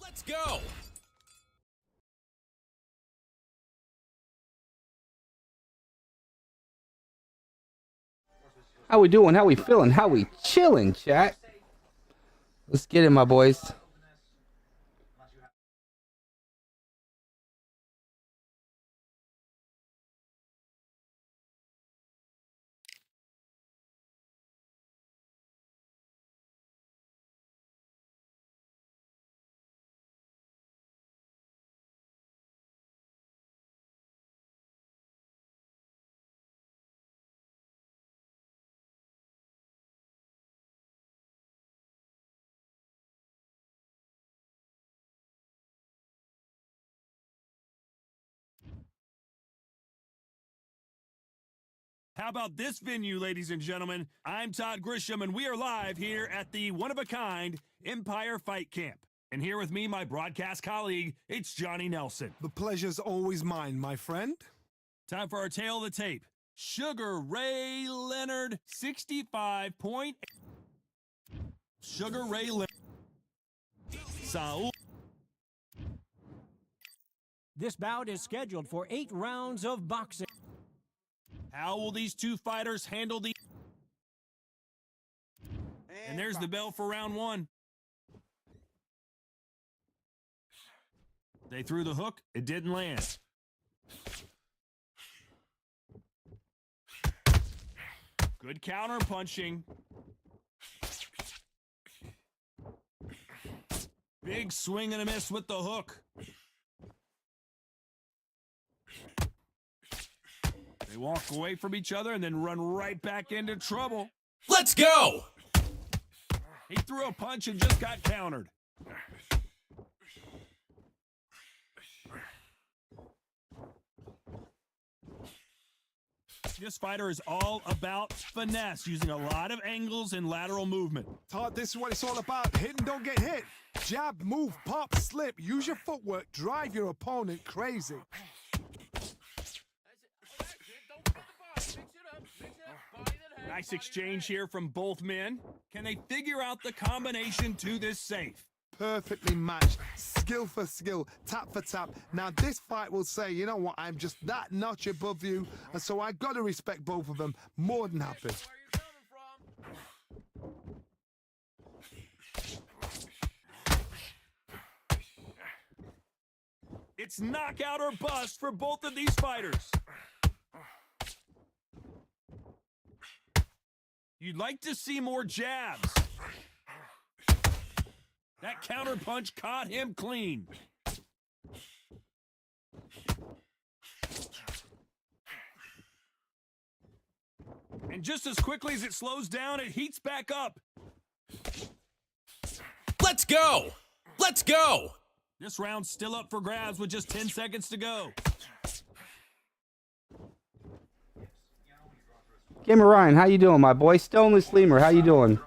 Let's go! How we doing? How we feeling? How we chilling, chat? Let's get it, my boys. How about this venue, ladies and gentlemen? I'm Todd Grisham, and we are live here at the one-of-a-kind Empire Fight Camp. And here with me, my broadcast colleague, it's Johnny Nelson. The pleasure's always mine, my friend. Time for our tale of the tape. Sugar Ray Leonard, 65 point. Sugar Ray Leonard. Saul. This bout is scheduled for 8 rounds of boxing. How will these two fighters handle the... And there's the bell for round one. They threw the hook. It didn't land. Good counter punching. Big swing and a miss with the hook. They walk away from each other and then run right back into trouble. Let's go! He threw a punch and just got countered. This fighter is all about finesse, using a lot of angles and lateral movement. Todd, this is what it's all about. Hit and don't get hit. Jab, move, pop, slip. Use your footwork. Drive your opponent crazy. Nice exchange here from both men. Can they figure out the combination to this safe? Perfectly matched. Skill for skill. Tap for tap. Now, this fight will say, you know what, I'm just that notch above you. And so I got to respect both of them. More than happy. It's knockout or bust for both of these fighters. You'd like to see more jabs. That counter punch caught him clean. And just as quickly as it slows down, it heats back up. Let's go! Let's go! This round's still up for grabs with just 10 seconds to go. Gamer Ryan, how you doing, my boy? Stoneless Lemur, how you doing?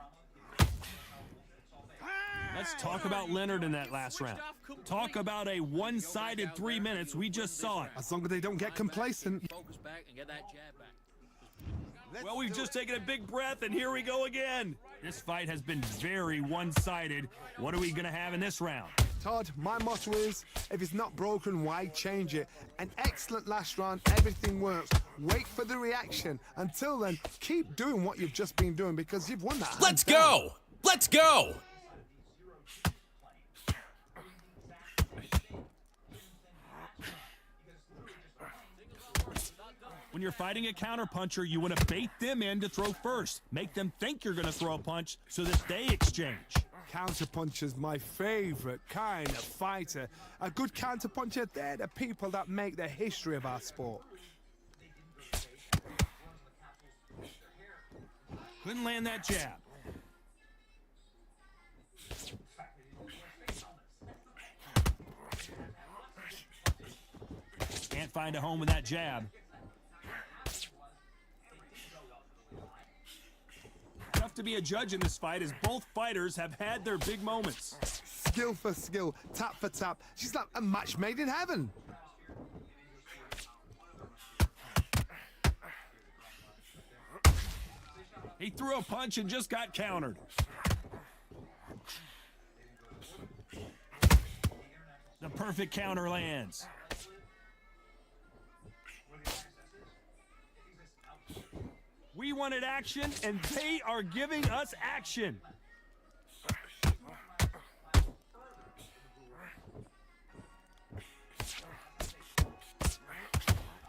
Let's talk about Leonard in that last round. Talk about a one-sided 3 minutes. We just saw it. As long as they don't get complacent. Well, we've just taken a big breath, and here we go again. This fight has been very one-sided. What are we going to have in this round? Todd, my motto is, if it's not broken, why change it? An excellent last round, everything works. Wait for the reaction. Until then, keep doing what you've just been doing because you've won that. Let's go! Let's go! When you're fighting a counterpuncher, you want to bait them in to throw first. Make them think you're going to throw a punch so that they exchange. Counterpuncher's my favorite kind of fighter. A good counterpuncher, they're the people that make the history of our sport. Couldn't land that jab. Can't find a home with that jab. Tough to be a judge in this fight as both fighters have had their big moments. Skill for skill, tap for tap. She's like a match made in heaven. He threw a punch and just got countered. The perfect counter lands. We wanted action, and they are giving us action.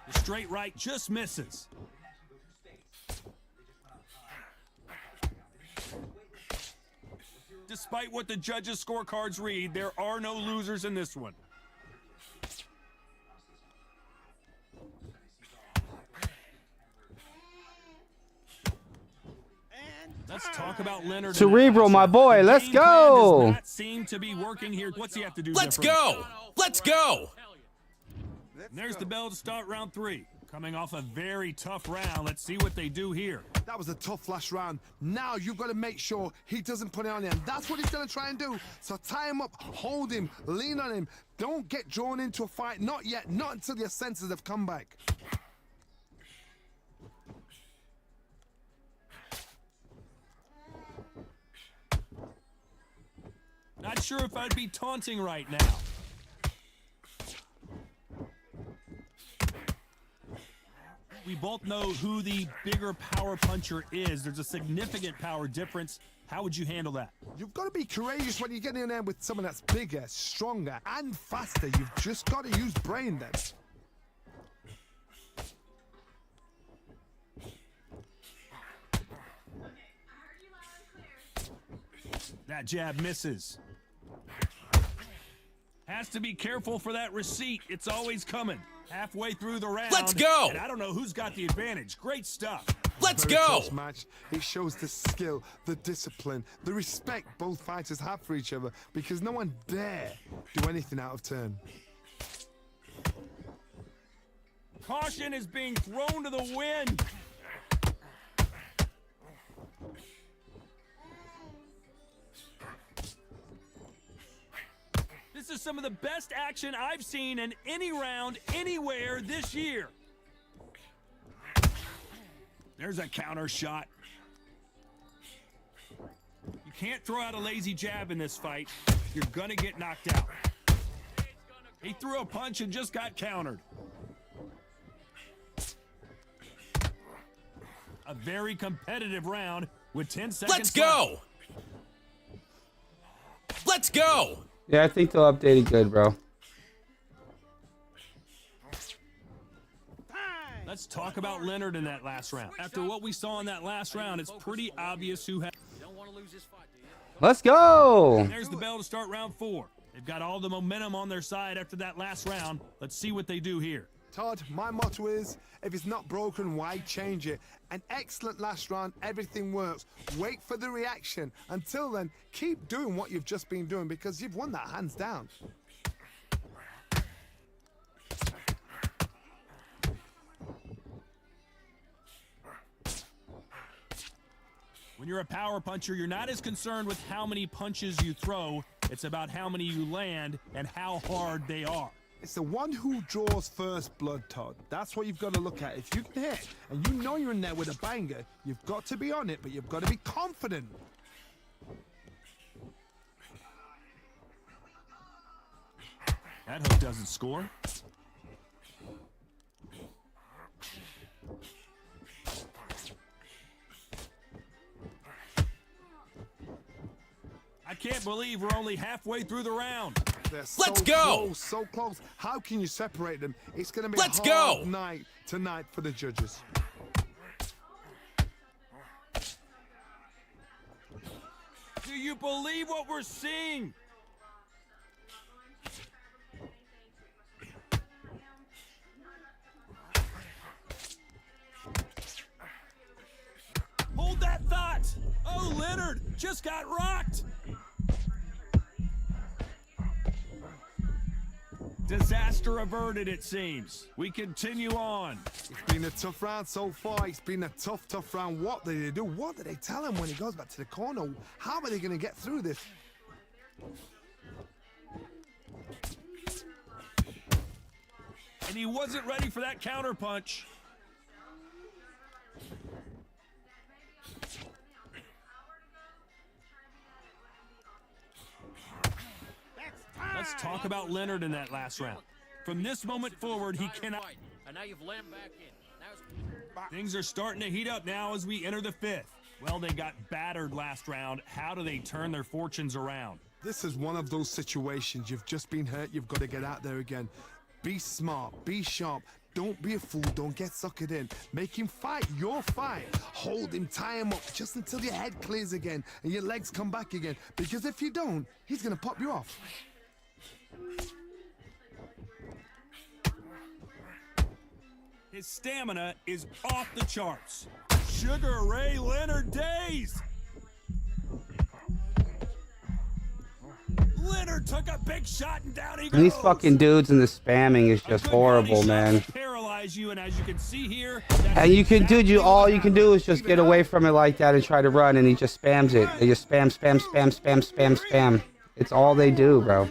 The straight right just misses. Despite what the judges' scorecards read, there are no losers in this one. Let's talk about Leonard. Cerebral, my boy. Let's go. Does not seem to be working here. What's he have to do? Let's different? go! Let's go! And there's the bell to start round 3. Coming off a very tough round. Let's see what they do here. That was a tough last round. Now you've got to make sure he doesn't put it on him. That's what he's going to try and do. So tie him up, hold him, lean on him. Don't get drawn into a fight. Not yet. Not until your senses have come back. Not sure if I'd be taunting right now. We both know who the bigger power puncher is. There's a significant power difference. How would you handle that? You've got to be courageous when you get in there with someone that's bigger, stronger, and faster. You've just got to use brain then. That jab misses. Has to be careful for that receipt. It's always coming. Halfway through the round. Let's go! And I don't know who's got the advantage. Great stuff. Let's Very go! close match. It shows the skill, the discipline, the respect both fighters have for each other because no one dare do anything out of turn. Caution is being thrown to the wind. This is some of the best action I've seen in any round anywhere this year. There's a counter shot. You can't throw out a lazy jab in this fight. You're gonna get knocked out. He threw a punch and just got countered. A very competitive round with 10 seconds Let's go! left. Let's go! Yeah, I think they'll update it good, bro. Let's talk about Leonard in that last round. After what we saw in that last round, it's pretty obvious who had. Let's go. There's the bell to start round 4. They've got all the momentum on their side after that last round. Let's see what they do here. Todd, my motto is, if it's not broken, why change it? An excellent last round, everything works. Wait for the reaction. Until then, keep doing what you've just been doing because you've won that hands down. When you're a power puncher, you're not as concerned with how many punches you throw. It's about how many you land and how hard they are. It's the one who draws first blood, Todd. That's what you've got to look at. If you can hit and you know you're in there with a banger, you've got to be on it, but you've got to be confident. That hook doesn't score. I can't believe we're only halfway through the round. They're so Let's go! Close, so close. How can you separate them? It's going to be Let's a hard go! night tonight for the judges. Do you believe what we're seeing? Hold that thought! Oh, Leonard just got rocked! Disaster averted, it seems. We continue on. It's been a tough round so far. It's been a tough round. What did they do? What did they tell him when he goes back to the corner? How are they going to get through this? And he wasn't ready for that counter punch. Let's talk about Leonard in that last round. From this moment forward, he cannot. And now you've let him back in. Things are starting to heat up now as we enter the fifth. Well, they got battered last round. How do they turn their fortunes around? This is one of those situations. You've just been hurt. You've got to get out there again. Be smart. Be sharp. Don't be a fool. Don't get suckered in. Make him fight your fight. Hold him. Tie him up just until your head clears again and your legs come back again. Because if you don't, he's going to pop you off. His stamina is off the charts. Sugar Ray Leonard dazed. Leonard took a big shot and down he goes. These fucking dudes and the spamming is just horrible, man. Paralyze you, and as you can see here, And you can, dude, all you can do is just get away from it like that and try to run, and he just spams it. They just spam, spam, spam, spam, spam, spam. It's all they do, bro.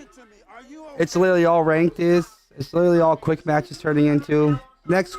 It's literally all ranked is. It's literally all quick matches turning into. Next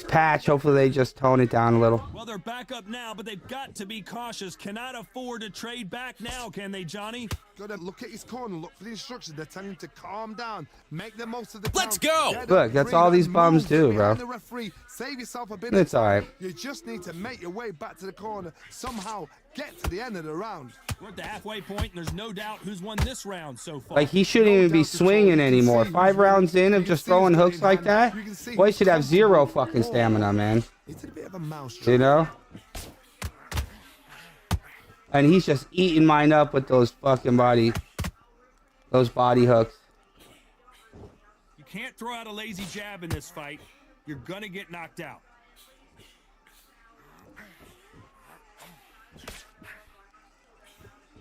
patch, hopefully they just tone it down a little. Well, they're back up now, but they've got to be cautious. Cannot afford to trade back now, can they, Johnny? Gotta look at his corner, look for the instructions. They're telling him to calm down, make the most of the Let's count. go! Get Look, up, that's bring all that these bums move do, bro. behind the referee. Save yourself a bit It's of time. alright. You just need to make your way back to the corner, somehow get to the end of the round. We're at the halfway point, and there's no doubt who's won this round so far. Like, he shouldn't even be swinging anymore. 5 rounds in of just throwing hooks like that? Boy should have 0 fucking stamina, man. It's a bit of a mouse You know? And he's just eating mine up with those fucking body hooks. You can't throw out a lazy jab in this fight. You're gonna get knocked out.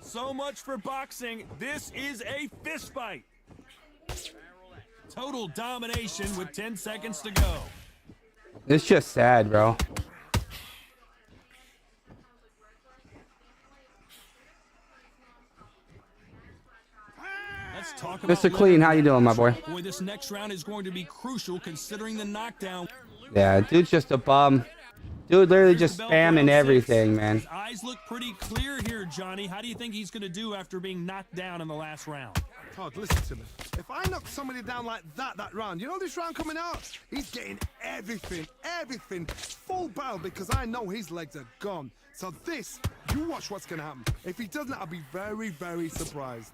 So much for boxing. This is a fist fight. Total domination with 10 seconds to go. It's just sad, bro. Let's talk about Mr. Clean, how you doing, my boy? Boy, this next round is going to be crucial considering the knockdown. Yeah, dude's just a bum. Dude literally Here's just the bell for round spamming 6. everything, man. His eyes look pretty clear here, Johnny. How do you think he's going to do after being knocked down in the last round? Todd, listen to me. If I knock somebody down like that round, you know this round coming out? He's getting everything, full barrel because I know his legs are gone. So this, you watch what's going to happen. If he doesn't, I'll be very, very surprised.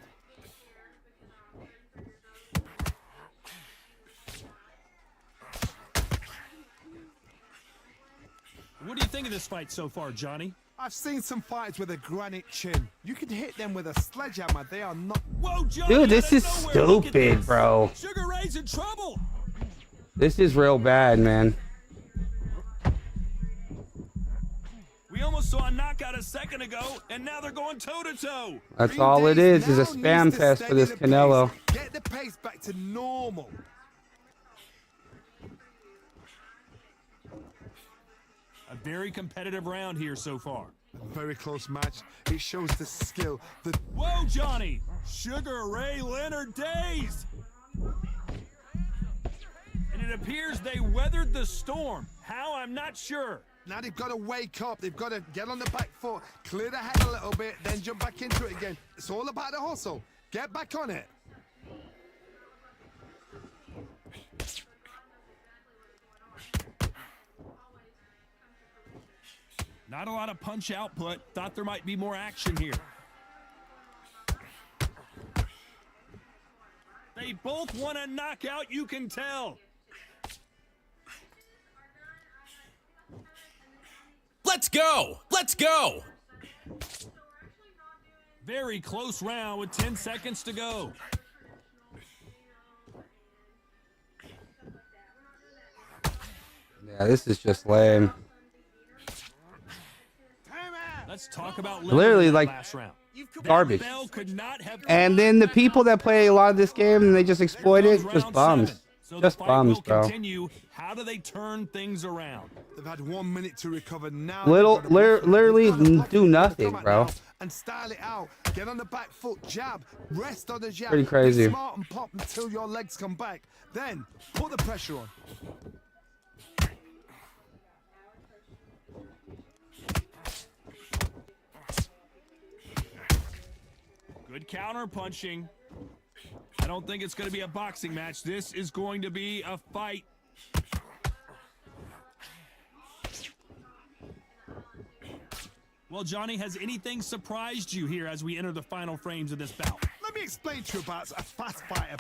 What do you think of this fight so far, Johnny? I've seen some fights with a granite chin. You can hit them with a sledgehammer. They are not. Whoa, Johnny, Dude, this out of is nowhere, look at stupid, this. bro. Sugar Ray's in trouble. This is real bad, man. We almost saw a knockout a second ago, and now they're going toe-to-toe. That's all it is a Now spam needs to fest for steady this the Canelo. pace. Get the pace back to normal. A very competitive round here so far. Very close match. It shows the skill. Whoa, Johnny! Sugar Ray Leonard dazed! And it appears they weathered the storm. How? I'm not sure. Now they've got to wake up. They've got to get on the back foot, clear the head a little bit, then jump back into it again. It's all about the hustle. Get back on it. Not a lot of punch output. Thought there might be more action here. They both want a knockout, you can tell. Let's go! Let's go! Very close round with 10 seconds to go. Yeah, this is just lame. Let's talk about Literally, like, last round. garbage. Bell could not have And then the people that play a lot of this game and they just exploit it, just bums. So Just the fight bums, will bro. Continue. How do they turn things around? They've had 1 minute to recover now. Literally do nothing, bro. And style it out. Get on the back foot, jab, rest on the jab. Pretty crazy. Be smart and pop until your legs come back. Then put the pressure on. Good counter punching. I don't think it's going to be a boxing match. This is going to be a fight. Well, Johnny, has anything surprised you here as we enter the final frames of this bout? Let me explain to you about a fast fighter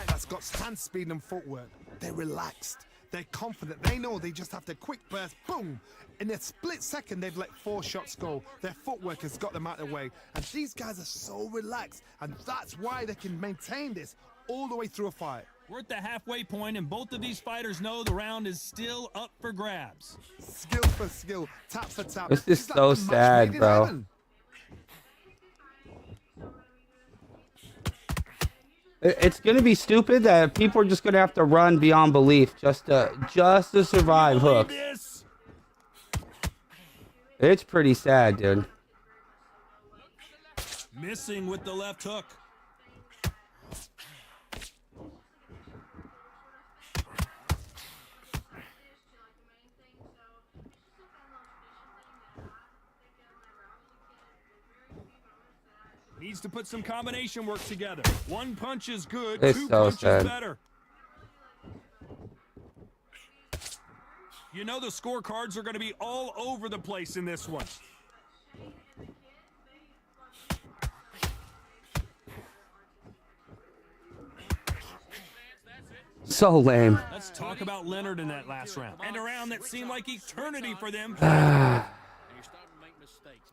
that's got hand speed and footwork. They're relaxed. They're confident. They know they just have to quick burst, boom. In a split second, they've let 4 shots go. Their footwork has got them out of the way. And these guys are so relaxed. And that's why they can maintain this all the way through a fight. We're at the halfway point, and both of these fighters know the round is still up for grabs. Skill for skill, tap for tap. This is It's like so a match sad, made in bro. heaven. It's gonna be stupid that people are just gonna have to run beyond belief just to survive Believe hooks. this? It's pretty sad, dude. Missing with the left hook. Needs to put some combination work together. One punch is good, It's 2 so punches sad. better. You know the scorecards are going to be all over the place in this one. So lame. Let's talk about Leonard in that last round. And a round that seemed like eternity for them. And you're starting to make mistakes.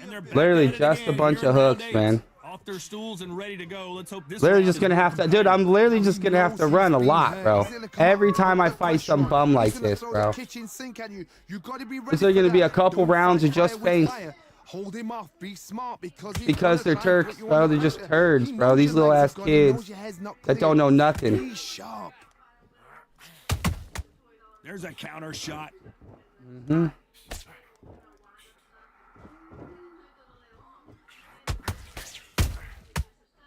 And they're back Literally at it just a again bunch here of in round hooks, 8. man. Off their stools and ready to go. Let's hope this Literally round just is gonna more have to, dude. I'm literally just gonna have to run a lot, bro. Every time I fight some bum like this, bro. Is there gonna be a couple rounds of just feints? Hold him off, be smart Because they're Turks, bro. They're just turds, bro. These little ass kids that don't know nothing. Be sharp. There's a counter shot.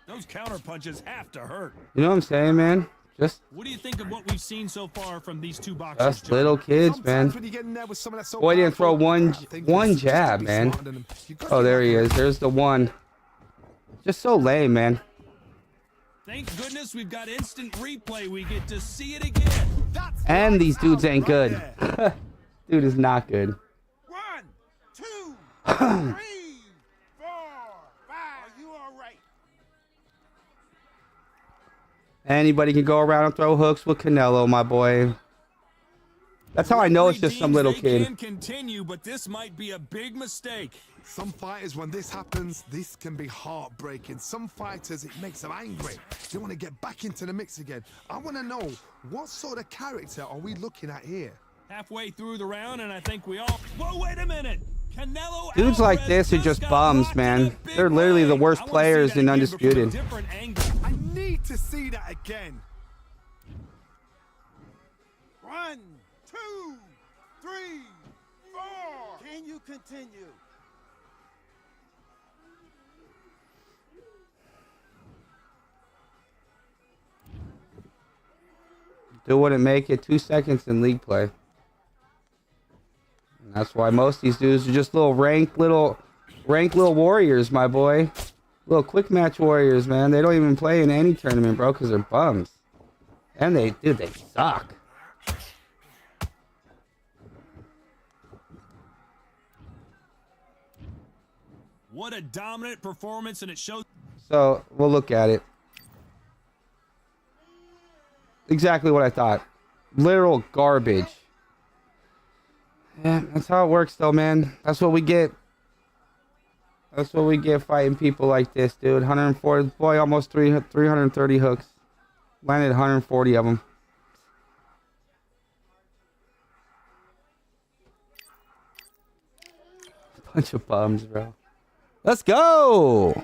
Those counter punches have to hurt. You know what I'm saying, man? Just What do you think of what we've seen so far from these two boxers? us little kids, man. Sometimes when you get in there with someone that's so Boy didn't throw powerful, one I think one it's just jab, be man. smarter than them. You gotta Oh, be there he like is. There's the one. Just so lame, man. Thank goodness we've got instant replay. We get to see it again. That's And lights these dudes out ain't right good. there. Dude is not good. 1, 2, 3, 4, 5. Are you all right? Anybody can go around and throw hooks with Canelo, my boy. That's how I know it's just some little They kid. can continue, but this might be a big mistake. Some fighters, when this happens, this can be heartbreaking. Some fighters, it makes them angry. They want to get back into the mix again. I want to know, what sort of character are we looking at here? Halfway through the round, and I think we all. Whoa, wait a minute! Canelo Dudes like Alvarez this are just got bums, locked in man. a big They're literally the way. worst I wanna see players that in again, but from a Undisputed. different angle. I need to see that again. 1, 2, 3, 4. Can you continue? Dude wouldn't make it 2 seconds in league play. And that's why most of these dudes are just ranked little warriors, my boy. Little quick match warriors, man. They don't even play in any tournament, bro, because they're bums. And they suck. What a dominant performance, and it shows. So we'll look at it. Exactly what I thought. Literal garbage. Yeah, that's how it works, though, man. That's what we get. That's what we get fighting people like this, dude. 104, boy, almost 330 hooks. Landed 140 of them. Bunch of bums, bro. Let's go!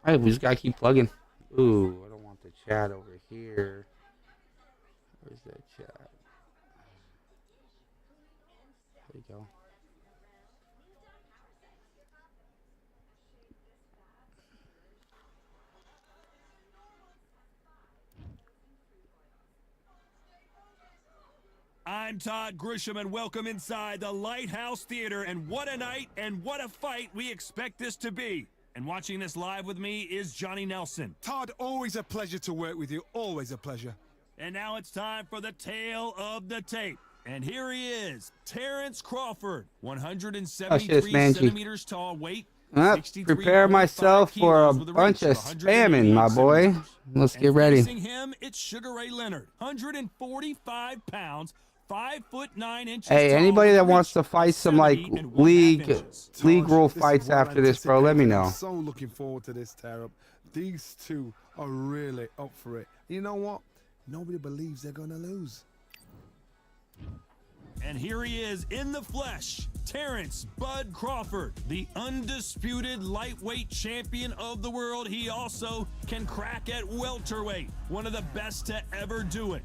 Alright, we just gotta keep plugging. Ooh, I don't want the chat over here. Where's that chat? There you go. I'm Todd Grisham, and welcome inside the Lighthouse Theater. And what a night and what a fight we expect this to be. And watching this live with me is Johnny Nelson. Todd, always a pleasure to work with you. Always a pleasure. And now it's time for the tale of the tape. And here he is, Terrence Crawford, 173 centimeters tall, weight. Prepare myself for a bunch of spamming, my boy. Let's get ready. Facing him, it's Sugar Ray Leonard, 145 pounds. 5'9" Hey, anybody that wants to fight some like league rule fights after this, bro, let me know. I'm so looking forward to this tear-up. These two are really up for it. You know what? Nobody believes they're gonna lose. And here he is in the flesh, Terrence Bud Crawford, the undisputed lightweight champion of the world. He also can crack at welterweight, one of the best to ever do it.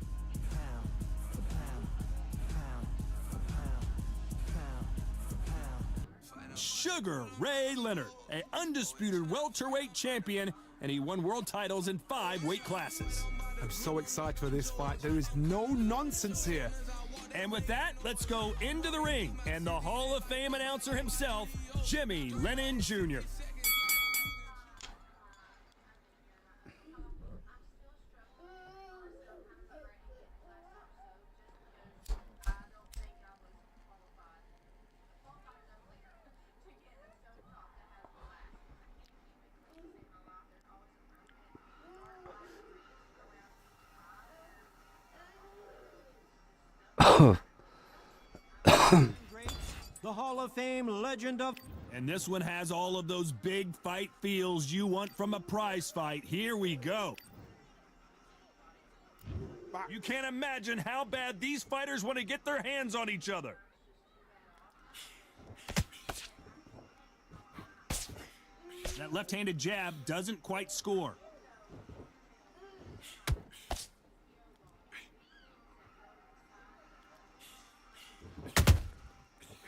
Sugar Ray Leonard, an undisputed welterweight champion, and he won world titles in 5 weight classes. I'm so excited for this fight. There is no nonsense here. And with that, let's go into the ring and the Hall of Fame announcer himself, Jimmy Lennon Jr. The Hall of Fame legend of... And this one has all of those big fight feels you want from a prize fight. Here we go. You can't imagine how bad these fighters want to get their hands on each other. That left-handed jab doesn't quite score.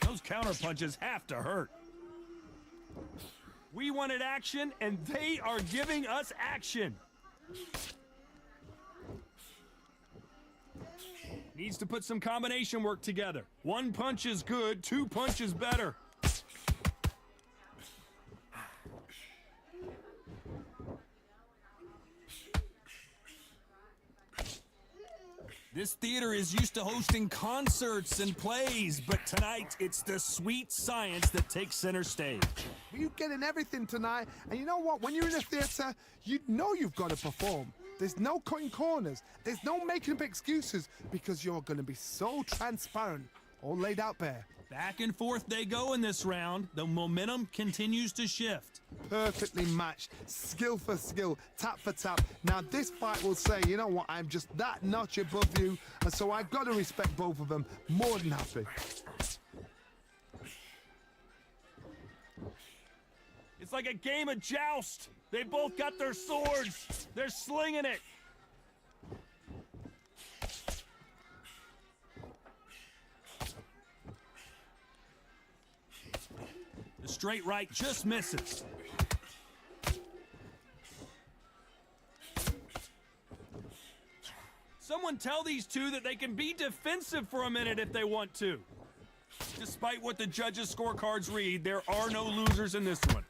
Those counter punches have to hurt. We wanted action, and they are giving us action. Needs to put some combination work together. 1 punch is good, 2 punches better. This theater is used to hosting concerts and plays, but tonight it's the sweet science that takes center stage. You're getting everything tonight, and you know what? When you're in a theater, you know you've got to perform. There's no cutting corners. There's no making up excuses, because you're going to be so transparent, all laid out bare. Back and forth they go in this round. The momentum continues to shift. Perfectly matched, skill for skill, tap for tap. Now this fight will say, you know what, I'm just that notch above you, and so I've got to respect both of them. More than happy. It's like a game of joust. They both got their swords. They're slinging it. The straight right just misses. Someone tell these two that they can be defensive for a minute if they want to. Despite what the judges' scorecards read, there are no losers in this one.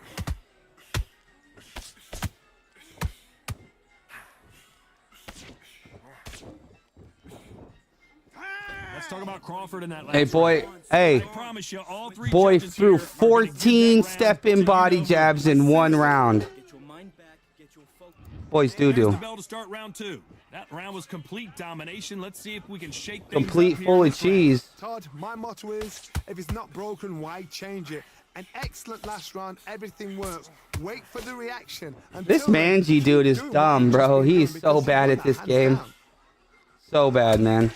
Let's talk about Crawford in that last Hey, boy. round. Hey. I promise you, all 3 Boy judges threw here are gonna give that 14 round step-in body to jabs in 1 round. Get your mind back, get your focus. Boys There's the do. bell to start round 2. That round was complete domination. Let's see if we can shake things Complete up here full in of this round. cheese. Todd, my motto is, if it's not broken, why change it? An excellent last round, everything works. Wait for the reaction. This Until then, Manji dude is keep doing dumb, what you've bro. just been He's doing so because bad you at won this that game. hands down. So bad, man.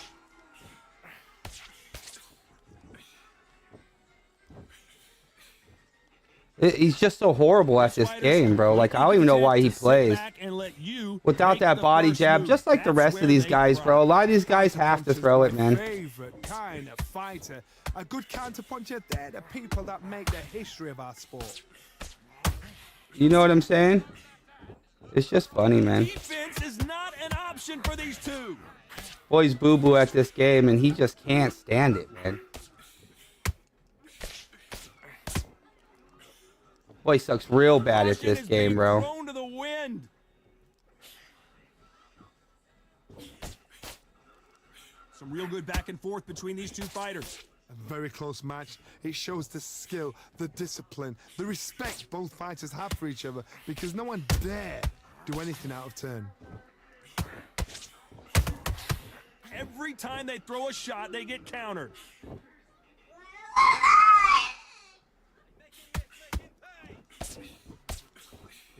He's just so horrible at this game, bro. Like, I don't even know why he plays. Without that body jab, just like the rest of these guys, bro. A lot of these guys have to throw it, man. Favorite kind of fighter. A good counterpuncher, they're the people that make the history of our sport. You know what I'm saying? It's just funny, man. Defense is not an option for these two. Boy's boo-boo at this game, and he just can't stand it, man. Boy sucks real bad at this game, bro. Thrown to the wind. Some real good back and forth between these two fighters. A very close match. It shows the skill, the discipline, the respect both fighters have for each other, because no one dare do anything out of turn. Every time they throw a shot, they get countered.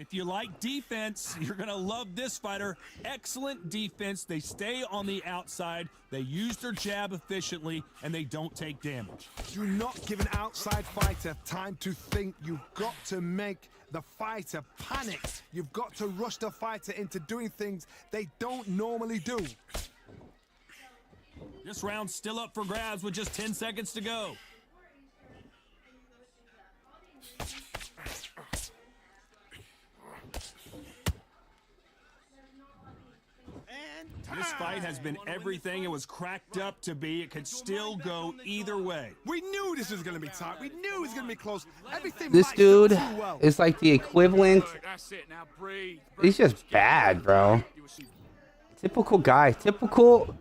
If you like defense, you're going to love this fighter. Excellent defense. They stay on the outside. They use their jab efficiently, and they don't take damage. Do not give an outside fighter time to think. You've got to make the fighter panic. You've got to rush the fighter into doing things they don't normally do. This round's still up for grabs with just 10 seconds to go. This fight has been everything it was cracked up to be. It could still go either way. We knew this was going to be tight. We knew it was going to be close. Everything This matched dude up too well. is like the equivalent. He's just bad, bro. Typical guy. Typical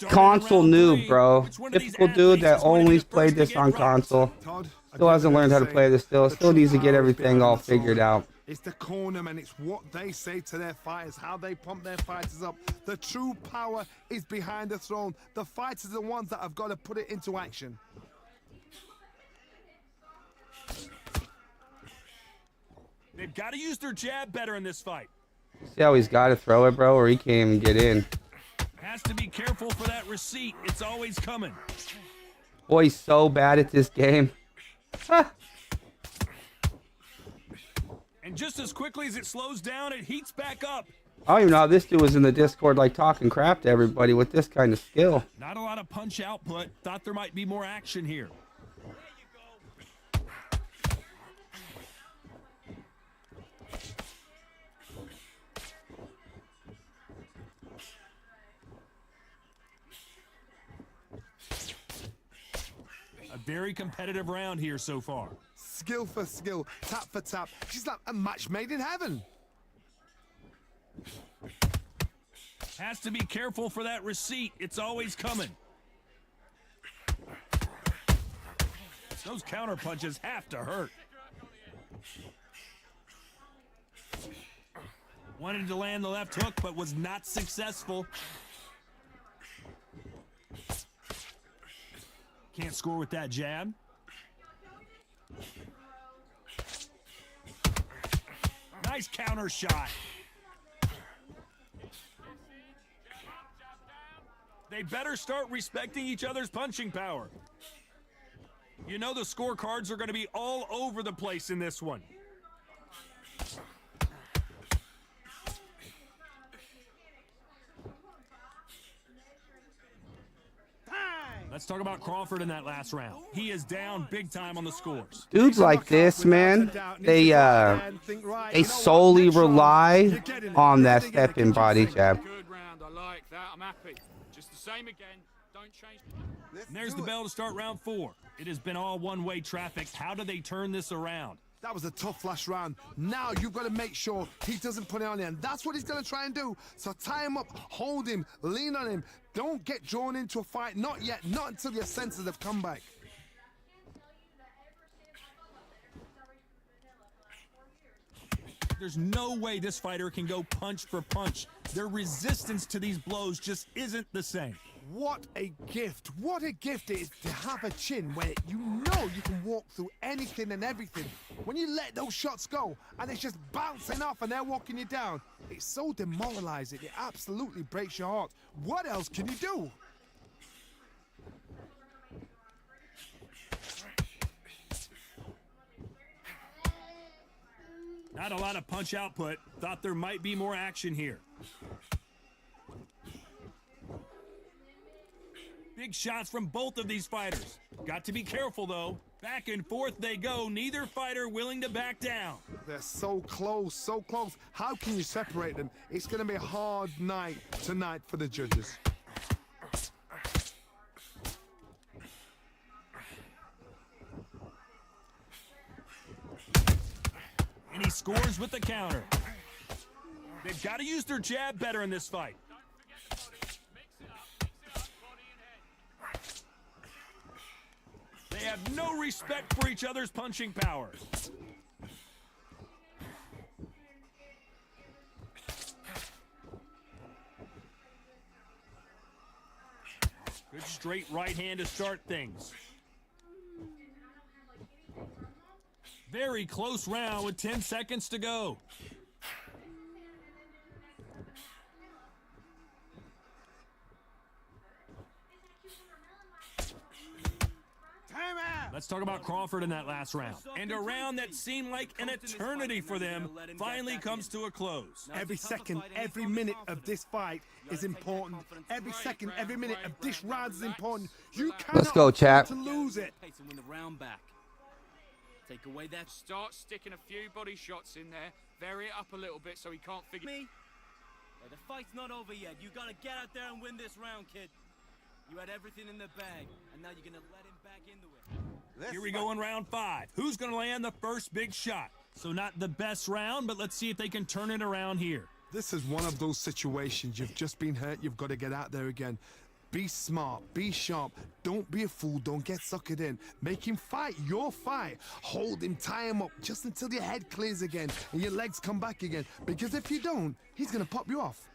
console noob, bro. Typical dude that only played this on console. Todd, Still hasn't learned how to play this still. Still needs to get everything all figured out. It's the cornermen, it's what they say to their fighters, how they pump their fighters up. The true power is behind the throne. The fighters are the ones that have got to put it into action. They've got to use their jab better in this fight. See how he's got to throw it, bro, or he can't even get in. Has to be careful for that receipt. It's always coming. Boy, he's so bad at this game. And just as quickly as it slows down, it heats back up. I don't even know how this dude was in the Discord like talking crap to everybody with this kind of skill. Not a lot of punch output. Thought there might be more action here. A very competitive round here so far. Skill for skill, tap for tap. She's like a match made in heaven. Has to be careful for that receipt. It's always coming. Those counter punches have to hurt. Wanted to land the left hook, but was not successful. Can't score with that jab. Nice counter shot. They better start respecting each other's punching power. You know the scorecards are going to be all over the place in this one. Let's talk about Crawford in that last round. He is down big time on the scores. Dudes like this, man, they solely rely on that step-in body jab. Good round, I like that. I'm happy. Just the same again. Don't change. And there's the bell to start round 4. It has been all one-way traffic. How do they turn this around? That was a tough last round. Now you've got to make sure he doesn't put it on you, and that's what he's going to try and do. So tie him up, hold him, lean on him. Don't get drawn into a fight. Not yet. Not until your senses have come back. There's no way this fighter can go punch for punch. Their resistance to these blows just isn't the same. What a gift. What a gift it is to have a chin where you know you can walk through anything and everything. When you let those shots go and it's just bouncing off and they're walking you down, it's so demoralizing. It absolutely breaks your heart. What else can you do? Not a lot of punch output. Thought there might be more action here. Big shots from both of these fighters. Got to be careful, though. Back and forth they go. Neither fighter willing to back down. They're so close, so close. How can you separate them? It's going to be a hard night tonight for the judges. And he scores with the counter. They've got to use their jab better in this fight. They have no respect for each other's punching power. Good straight right hand to start things. Very close round with 10 seconds to go. Time out. Let's talk about Crawford in that last round. And a round that seemed like an eternity for them finally comes to a close. Every second, every minute of this fight is important. Every second, every minute of this round is important. You cannot Let's go, chap. afford to lose it. Pace and win the round back. Take away that Start sticking a few body shots in there. Vary it up a little bit so he can't figure. me. Hey, the fight's not over yet. You gotta get out there and win this round, kid. You had everything in the bag, and now you're gonna let him back into it. Here we go in round 5. Who's going to land the first big shot? So not the best round, but let's see if they can turn it around here. This is one of those situations. You've just been hurt. You've got to get out there again. Be smart. Be sharp. Don't be a fool. Don't get suckered in. Make him fight your fight. Hold him. Tie him up just until your head clears again and your legs come back again. Because if you don't, he's going to pop you off.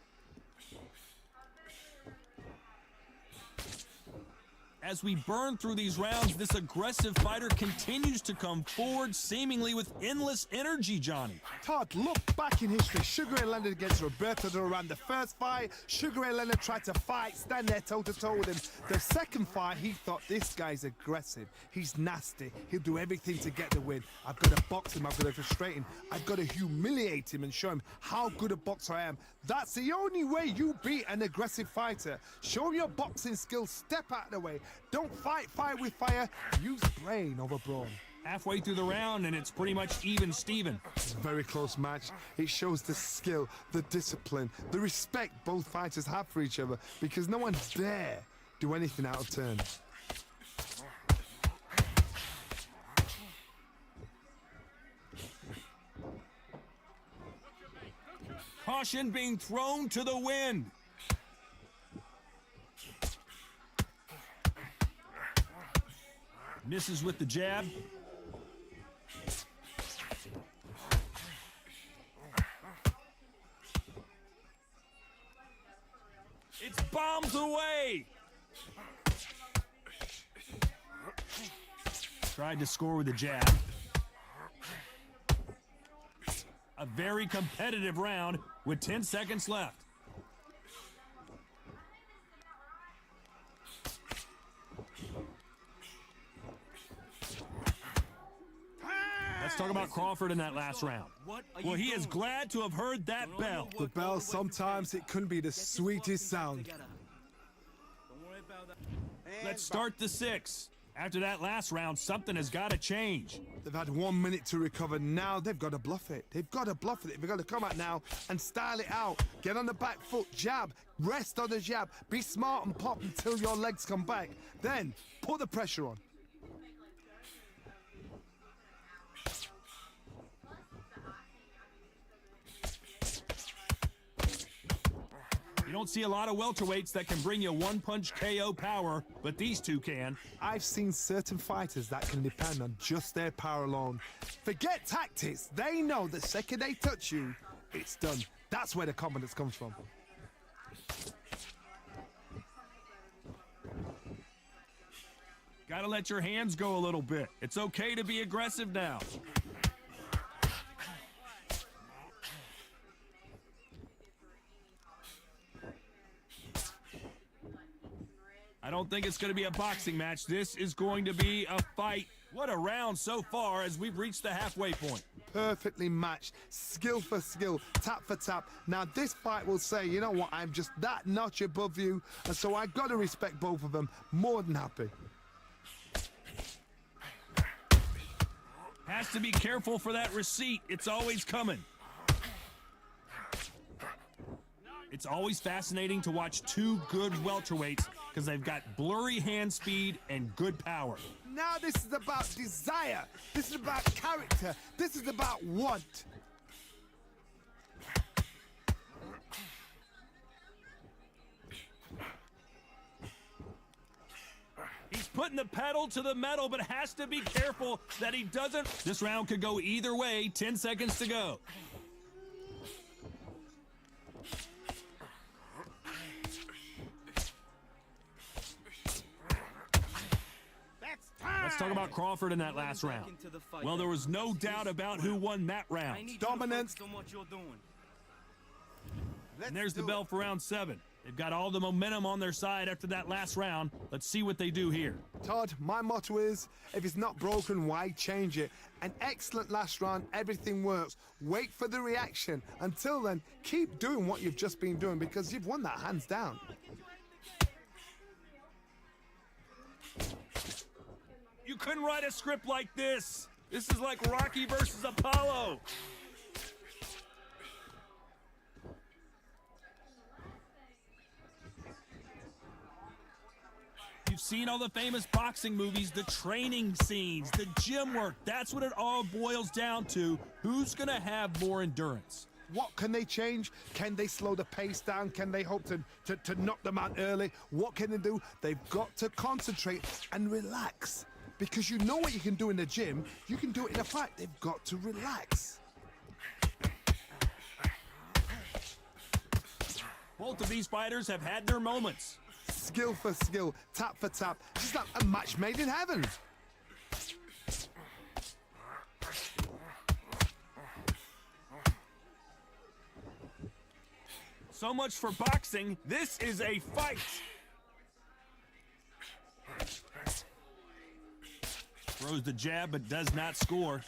As we burn through these rounds, this aggressive fighter continues to come forward, seemingly with endless energy, Johnny. Todd, look back in history. Sugar Ray Leonard against Roberto Duran. The first fight, Sugar Ray Leonard tried to fight, stand there toe-to-toe with him. The second fight, he thought, this guy's aggressive. He's nasty. He'll do everything to get the win. I've got to box him. I've got to frustrate him. I've got to humiliate him and show him how good a boxer I am. That's the only way you beat an aggressive fighter. Show him your boxing skills. Step out of the way. Don't fight fire with fire. Use brain over brawn. Halfway through the round, and it's pretty much even Steven. It's a very close match. It shows the skill, the discipline, the respect both fighters have for each other because no one dare do anything out of turn. Caution being thrown to the wind. Misses with the jab. It's bombs away. Tried to score with a jab. A very competitive round with 10 seconds left. Let's talk about Crawford in that last round. Well, he is glad to have heard that bell. The bell, sometimes it couldn't be the sweetest sound. Don't worry about that. Let's start the 6. After that last round, something has got to change. They've had 1 minute to recover. Now they've got to bluff it. They've got to bluff it. They've got to come out now and style it out. Get on the back foot, jab, rest on the jab. Be smart and pop until your legs come back. Then put the pressure on. You don't see a lot of welterweights that can bring you one-punch KO power, but these two can. I've seen certain fighters that can depend on just their power alone. Forget tactics. They know the second they touch you, it's done. That's where the confidence comes from. Gotta let your hands go a little bit. It's okay to be aggressive now. I don't think it's going to be a boxing match. This is going to be a fight. What a round so far as we've reached the halfway point. perfectly matched, skill for skill, tap for tap. Now this fight will say, you know what, I'm just that notch above you, and so I got to respect both of them. More than happy. Has to be careful for that receipt. It's always coming. It's always fascinating to watch two good welterweights because they've got blurry hand speed and good power. Now this is about desire. This is about character. This is about want. He's putting the pedal to the metal, but has to be careful that he doesn't. This round could go either way. 10 seconds to go. Let's talk about Crawford in that last round. Well, there was no doubt about who won that round. Dominance. And there's the bell for round 7. They've got all the momentum on their side after that last round. Let's see what they do here. Todd, my motto is, if it's not broken, why change it? An excellent last round, everything works. Wait for the reaction. Until then, keep doing what you've just been doing because you've won that hands down. You couldn't write a script like this. This is like Rocky versus Apollo. You've seen all the famous boxing movies, the training scenes, the gym work. That's what it all boils down to. Who's going to have more endurance? What can they change? Can they slow the pace down? Can they hope to knock them out early? What can they do? They've got to concentrate and relax. Because you know what you can do in the gym, you can do it in a fight. They've got to relax. Both of these fighters have had their moments. Skill for skill, tap for tap. Just like a match made in heaven. So much for boxing. This is a fight. Throws the jab, but does not score.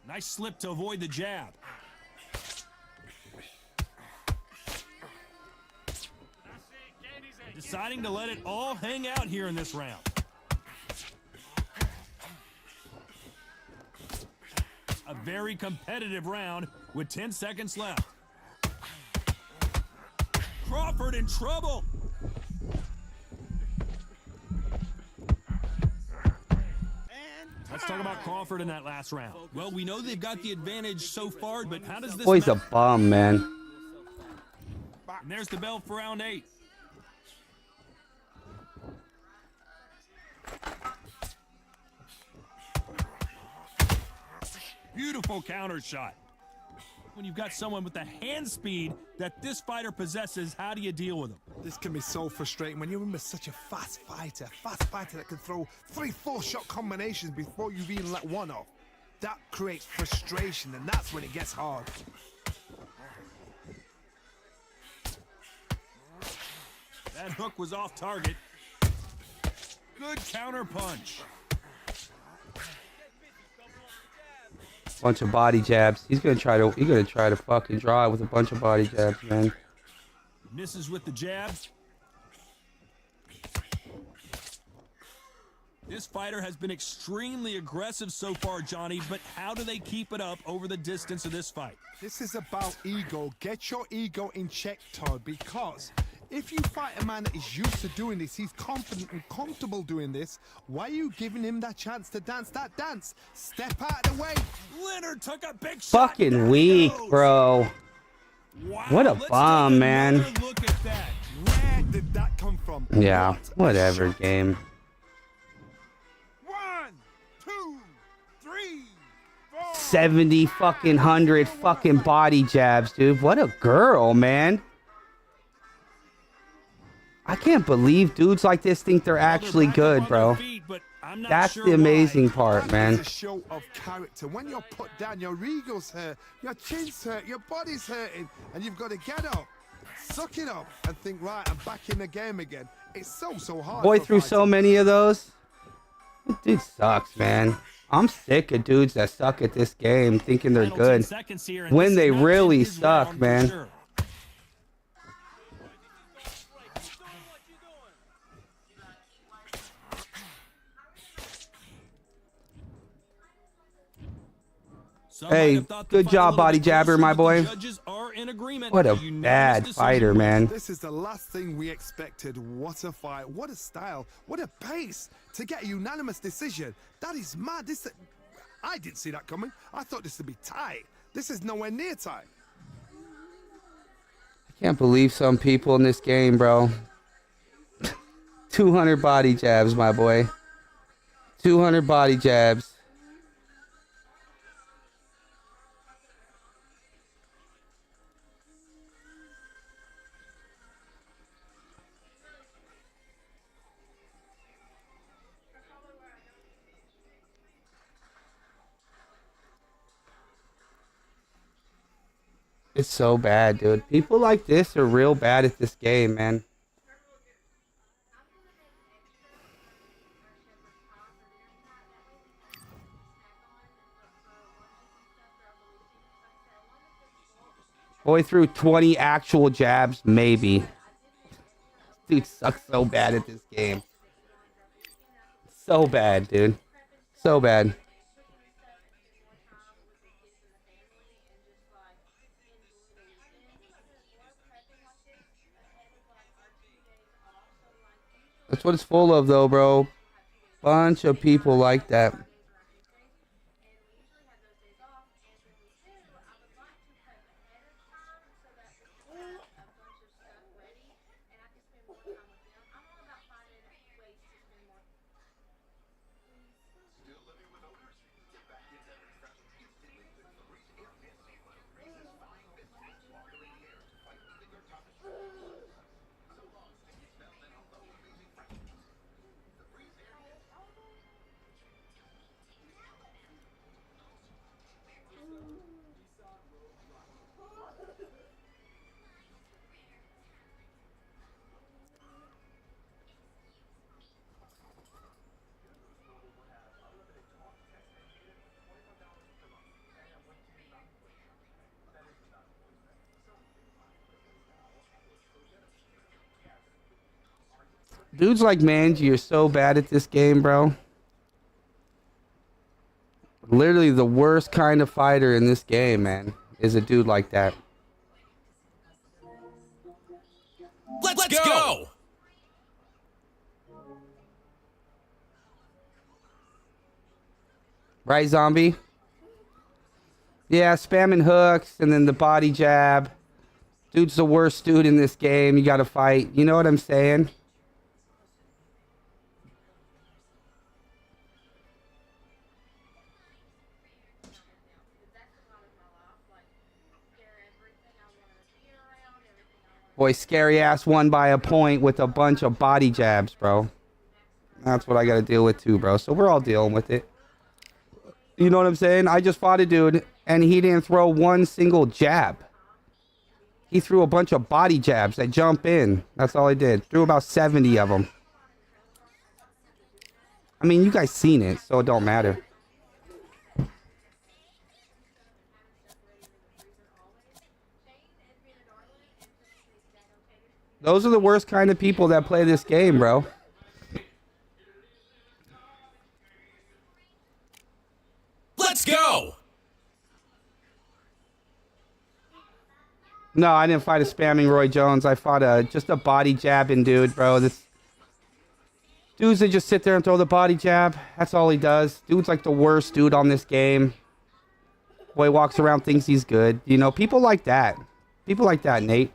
Nice slip to avoid the jab. Deciding to let it all hang out here in this round. A very competitive round with 10 seconds left. Crawford in trouble. Let's talk about Crawford in that last round. Well, we know they've got the advantage so far, but how does this... Boy's a bum, man. And there's the bell for round 8. Beautiful counter shot. When you've got someone with the hand speed that this fighter possesses, how do you deal with them? This can be so frustrating when you're in with such a fast fighter that can throw 3-4 shot combinations before you've even let one off. That creates frustration, and that's when it gets hard. That hook was off target. Good counter punch. Bunch of body jabs. He's gonna try to fucking draw it with a bunch of body jabs, man. Misses with the jab. This fighter has been extremely aggressive so far, Johnny, but how do they keep it up over the distance of this fight? This is about ego. Get your ego in check, Todd, because if you fight a man that is used to doing this, he's confident and comfortable doing this, why are you giving him that chance to dance that dance? Step out of the way. Leonard took a big shot. Fucking weak, bro. Wow, What a let's bomb, take man. another look at that. Where did that come from? Yeah, What a whatever, shot. game. 1, 2, 3, 4. 70 fucking 100 fucking body jabs, dude. What a girl, man. I can't believe dudes like this think they're actually good, bro. That's the amazing part, man. It's a show of character. When you're put down, your ego's hurt, your chin's hurt, your body's hurting, and you've got to get up. Suck it up and think, right, I'm back in the game again. It's so hard. Boy for threw so fighters. many of those. Dude sucks, man. I'm sick of dudes that suck at this game thinking they're Final 10 good seconds here, and when this they has not really been his suck, round for man. sure. Some might Hey, have thought the good fight a job, little body bit jabber, closer, my but the boy. judges are in agreement. What a Unanimous bad decision fighter, win. man. This is the last thing we expected. What a fight. What a style. What a pace to get a unanimous decision. That is mad. I didn't see that coming. I thought this would be tight. This is nowhere near tight. I can't believe some people in this game, bro. 200 body jabs, my boy. 200 body jabs. It's so bad, dude. People like this are real bad at this game, man. Boy threw 20 actual jabs, maybe. Dude sucks so bad at this game. So bad, dude. So bad. That's what it's full of, though, bro. Bunch of people like that. Dudes like Manji are so bad at this game, bro. Literally the worst kind of fighter in this game, man, is a dude like that. Let's go! Right, zombie? Yeah, spamming hooks and then the body jab. Dude's the worst dude in this game. You gotta fight. You know what I'm saying? Boy, scary ass won by a point with a bunch of body jabs, bro. That's what I gotta deal with too, bro. So we're all dealing with it. You know what I'm saying? I just fought a dude and he didn't throw one single jab. He threw a bunch of body jabs that jump in. That's all he did. Threw about 70 of them. I mean, you guys seen it, so it don't matter. Those are the worst kind of people that play this game, bro. Let's go! No, I didn't fight a spamming Roy Jones. I fought just a body jabbing dude, bro. This dudes that just sit there and throw the body jab. That's all he does. Dude's like the worst dude on this game. Boy walks around, thinks he's good. You know, people like that. People like that, Nate.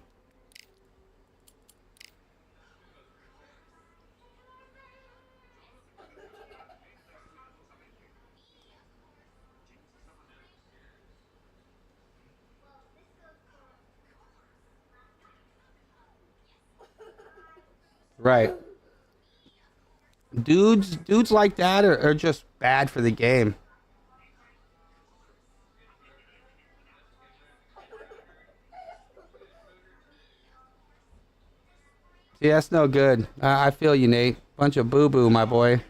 Right. Dudes like that are just bad for the game. See, that's no good. I feel you, Nate. Bunch of boo-boo, my boy.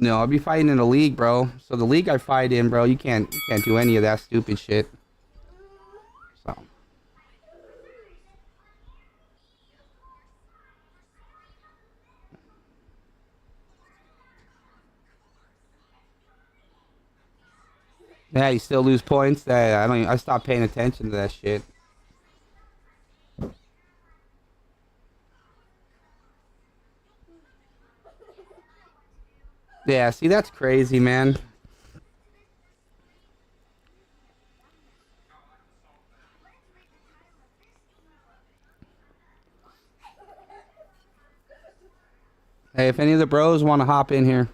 No, I'll be fighting in a league, bro. So the league I fight in, bro, you can't do any of that stupid shit. So. Yeah, you still lose points. I stopped paying attention to that shit. Yeah, see, that's crazy, man. Hey, if any of the bros want to hop in here.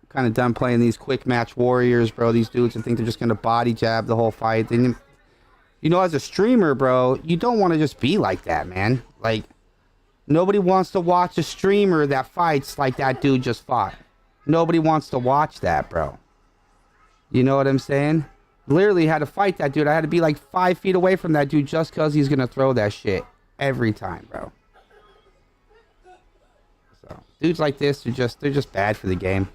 Kind of done playing these quick match warriors, bro. These dudes that think they're just going to body jab the whole fight. Then you know, as a streamer, bro, you don't want to just be like that, man. Like, nobody wants to watch a streamer that fights like that dude just fought. Nobody wants to watch that, bro. You know what I'm saying? Literally had to fight that dude. I had to be like 5 feet away from that dude just because he's going to throw that shit every time, bro. So, dudes like this, they're just bad for the game.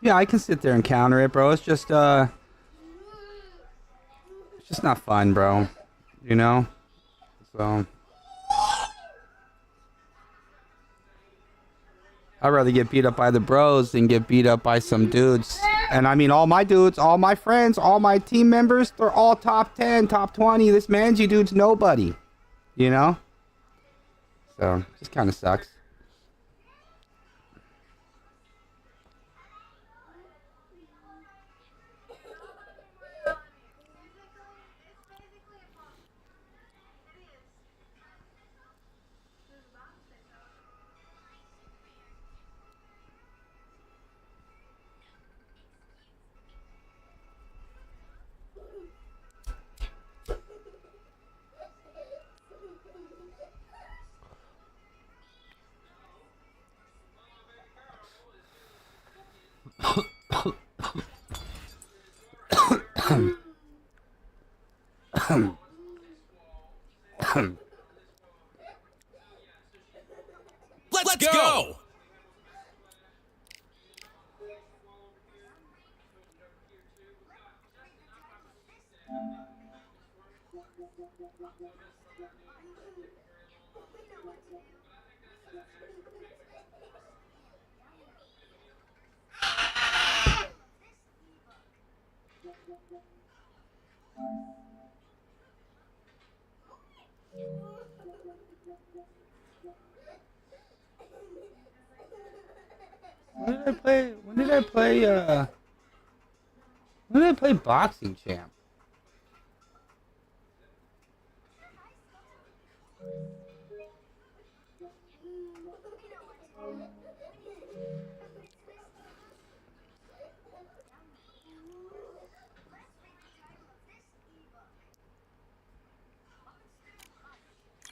Yeah, I can sit there and counter it, bro. It's just not fun, bro. You know? So I'd rather get beat up by the bros than get beat up by some dudes. And I mean, all my dudes, all my friends, all my team members, they're all top 10, top 20. This Manji dude's nobody. You know? So, it just kind of sucks. Let's go! When did I play Boxing Champ?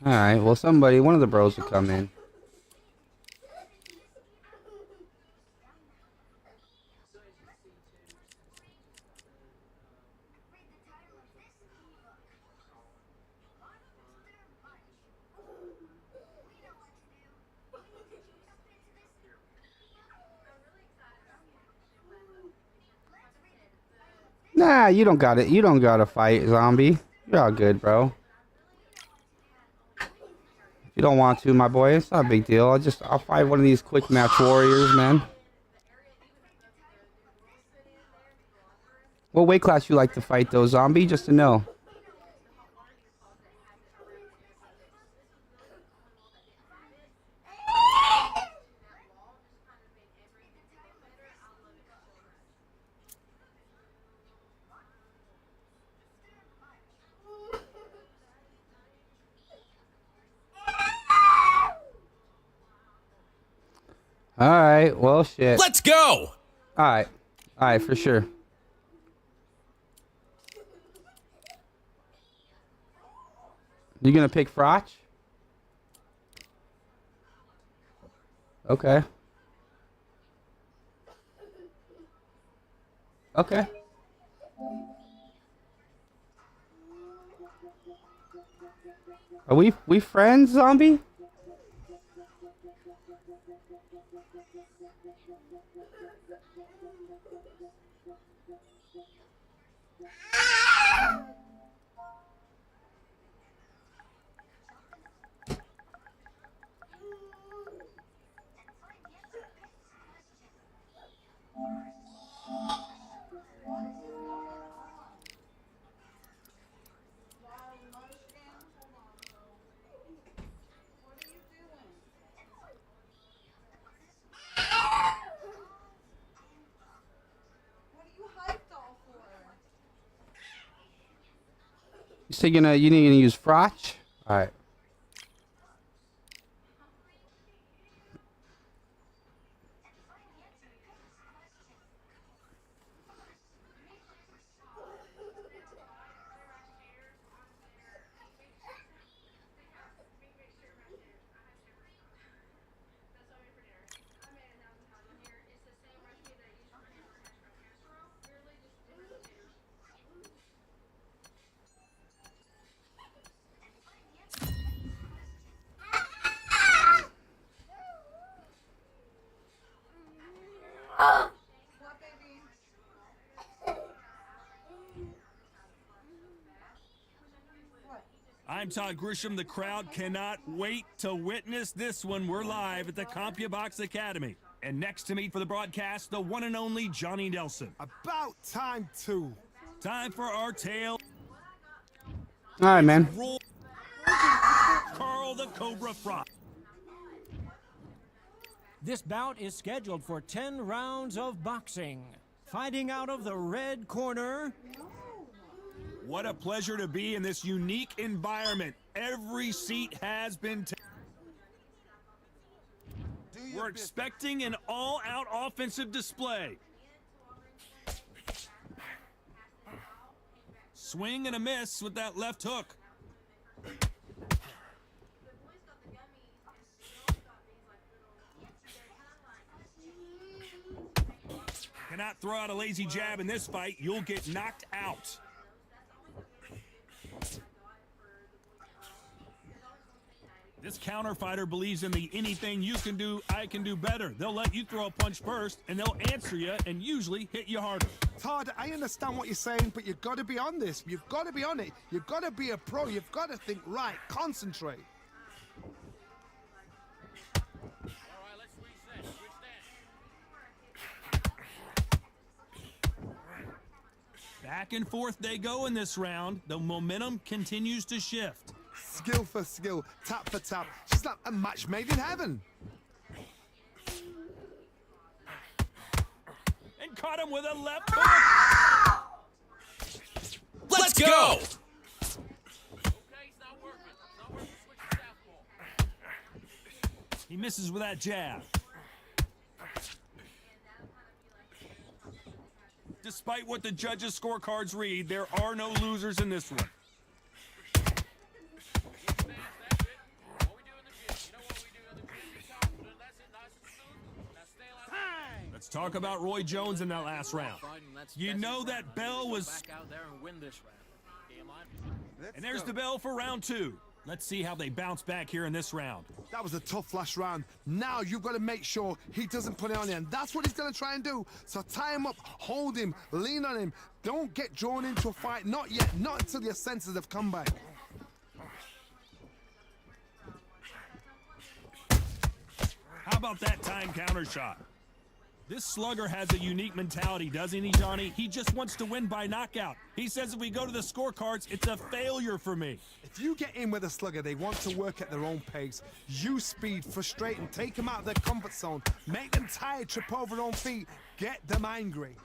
Alright, well one of the bros will come in. Nah, you don't got it. You don't gotta fight, zombie. You're all good, bro. If you don't want to, my boy, it's not a big deal. I'll fight one of these quick match warriors, man. What weight class you like to fight, though, zombie? Just to know. All right, well, shit. Let's go! All right, for sure. You gonna pick Frotch? Okay. Okay. Are we friends, zombie? You say you need to use Frotch? All right. I'm Todd Grisham. The crowd cannot wait to witness this one. We're live at the CompuBox Academy. And next to me for the broadcast, the one and only Johnny Nelson. About time, too. Time for our tale. All right, man. Carl the Cobra Frotch. This bout is scheduled for 10 rounds of boxing. Fighting out of the red corner. What a pleasure to be in this unique environment. Every seat has been taken. We're expecting an all-out offensive display. Swing and a miss with that left hook. Cannot throw out a lazy jab in this fight. You'll get knocked out. This counter fighter believes in the anything you can do, I can do better. They'll let you throw a punch first, and they'll answer you and usually hit you harder. Todd, I understand what you're saying, but you've got to be on this. You've got to be on it. You've got to be a pro. You've got to think right. Concentrate. Back and forth they go in this round. The momentum continues to shift. Skill for skill, tap for tap. She's like a match made in heaven. And caught him with a left hook. Let's go! He misses with that jab. Despite what the judges' scorecards read, there are no losers in this one. Let's talk about Roy Jones in that last round. You know that bell was... Back out there and win this round. And there's the bell for round two. Let's see how they bounce back here in this round. That was a tough last round. Now you've got to make sure he doesn't put it on you, and that's what he's going to try and do. So tie him up, hold him, lean on him. Don't get drawn into a fight. Not yet. Not until your senses have come back. How about that time counter shot? This slugger has a unique mentality, doesn't he, Johnny? He just wants to win by knockout. He says if we go to the scorecards, it's a failure for me. If you get in with a slugger, they want to work at their own pace. Use speed, frustrate them, take them out of their comfort zone, make them tired, trip over their own feet, get them angry.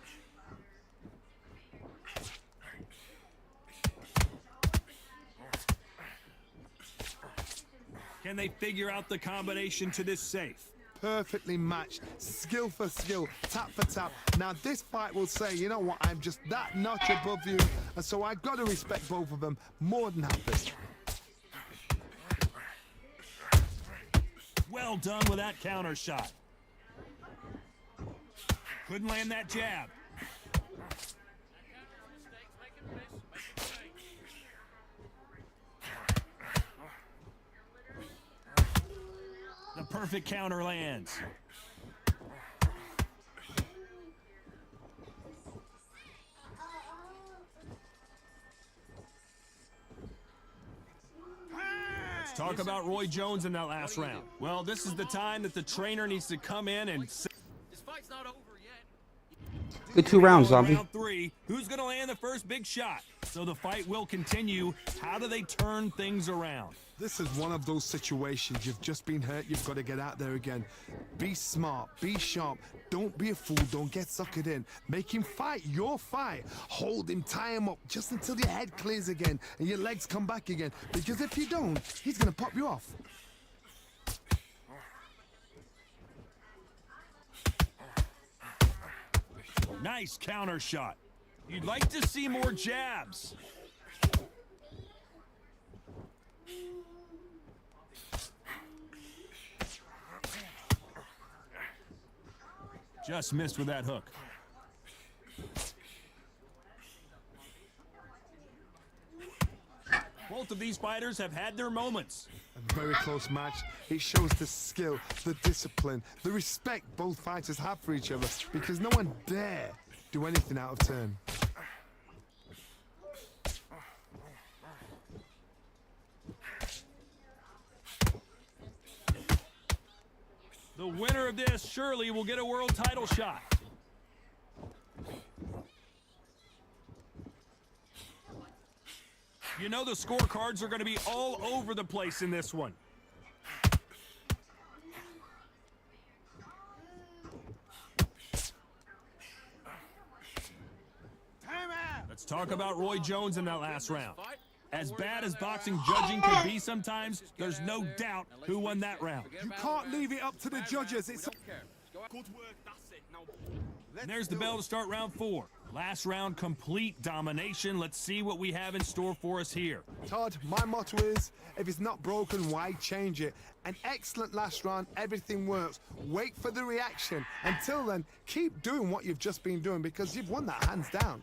Can they figure out the combination to this safe? Perfectly matched, skill for skill, tap for tap. Now this fight will say, you know what, I'm just that notch above you, and so I got to respect both of them more than happy. Well done with that counter shot. Couldn't land that jab. The perfect counter lands. Let's talk about Roy Jones in that last round. Well, this is the time that the trainer needs to come in and... This fight's not over yet. Good 2 rounds, Zombie. Round 3, who's going to land the first big shot? So the fight will continue. How do they turn things around? This is one of those situations. You've just been hurt. You've got to get out there again. Be smart. Be sharp. Don't be a fool. Don't get suckered in. Make him fight your fight. Hold him. Tie him up just until your head clears again and your legs come back again. Because if you don't, he's going to pop you off. Nice counter shot. You'd like to see more jabs. Just missed with that hook. Both of these fighters have had their moments. A very close match. It shows the skill, the discipline, the respect both fighters have for each other, because no one dare do anything out of turn. The winner of this surely will get a world title shot. You know the scorecards are going to be all over the place in this one. Let's talk about Roy Jones in that last round. As bad as boxing judging can be sometimes, there's no doubt who won that round. You can't leave it up to the judges. It's And there's the bell to start round 4. Last round, complete domination. Let's see what we have in store for us here. Todd, my motto is, if it's not broken, why change it? An excellent last round, everything works. Wait for the reaction. Until then, keep doing what you've just been doing, because you've won that hands down.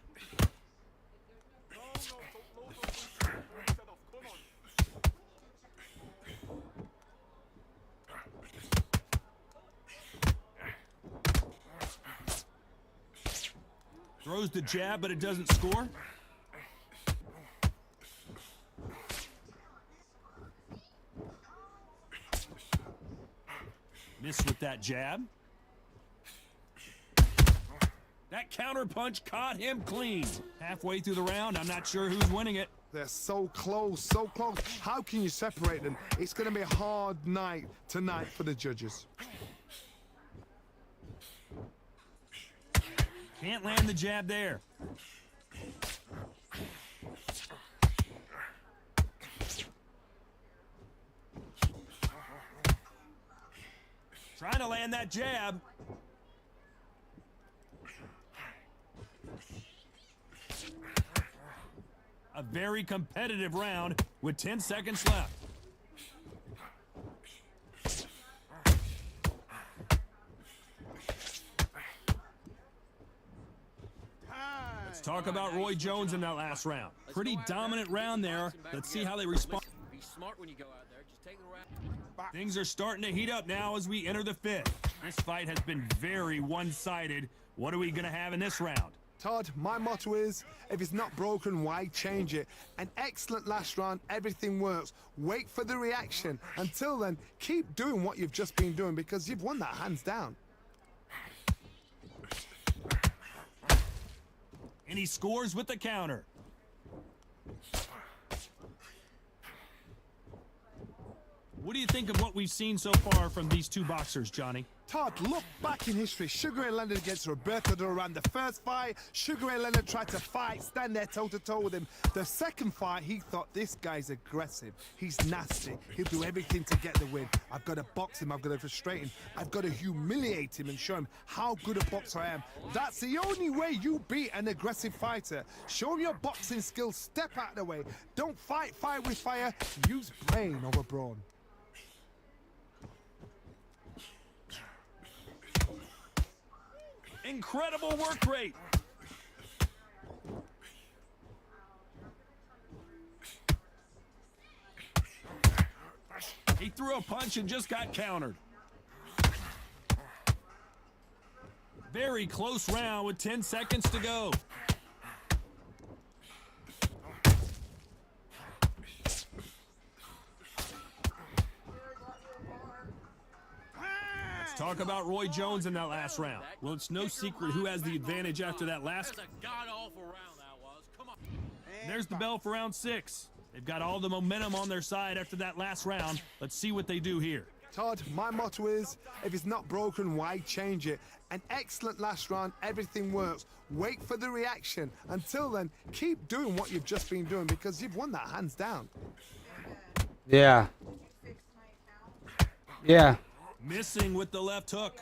Throws the jab, but it doesn't score. Missed with that jab. That counter punch caught him clean. Halfway through the round, I'm not sure who's winning it. They're so close, so close. How can you separate them? It's going to be a hard night tonight for the judges. Can't land the jab there. Trying to land that jab. A very competitive round with 10 seconds left. Let's talk about Roy Jones in that last round. Pretty dominant round there. Let's see how they respond. smart when you go out there. Just take the round. Things are starting to heat up now as we enter the fifth. This fight has been very one-sided. What are we going to have in this round? Todd, my motto is, if it's not broken, why change it? An excellent last round, everything works. Wait for the reaction. Until then, keep doing what you've just been doing because you've won that hands down. And he scores with the counter. What do you think of what we've seen so far from these two boxers, Johnny? Todd, look back in history. Sugar Ray Leonard against Roberto Duran. The first fight, Sugar Ray Leonard tried to fight, stand there toe-to-toe with him. The second fight, he thought, this guy's aggressive. He's nasty. He'll do everything to get the win. I've got to box him. I've got to frustrate him. I've got to humiliate him and show him how good a boxer I am. That's the only way you beat an aggressive fighter. Show him your boxing skills. Step out of the way. Don't fight with fire. Use brain over brawn. Incredible work rate. He threw a punch and just got countered. Very close round with 10 seconds to go. Talk about Roy Jones in that last round. Well, it's no secret who has the advantage after that last. That's a god-awful round that was. Come on. There's the bell for round 6. They've got all the momentum on their side after that last round. Let's see what they do here. Todd, my motto is, if it's not broken, why change it? An excellent last round, everything works. Wait for the reaction. Until then, keep doing what you've just been doing because you've won that hands down. Yeah. Yeah. Missing with the left hook.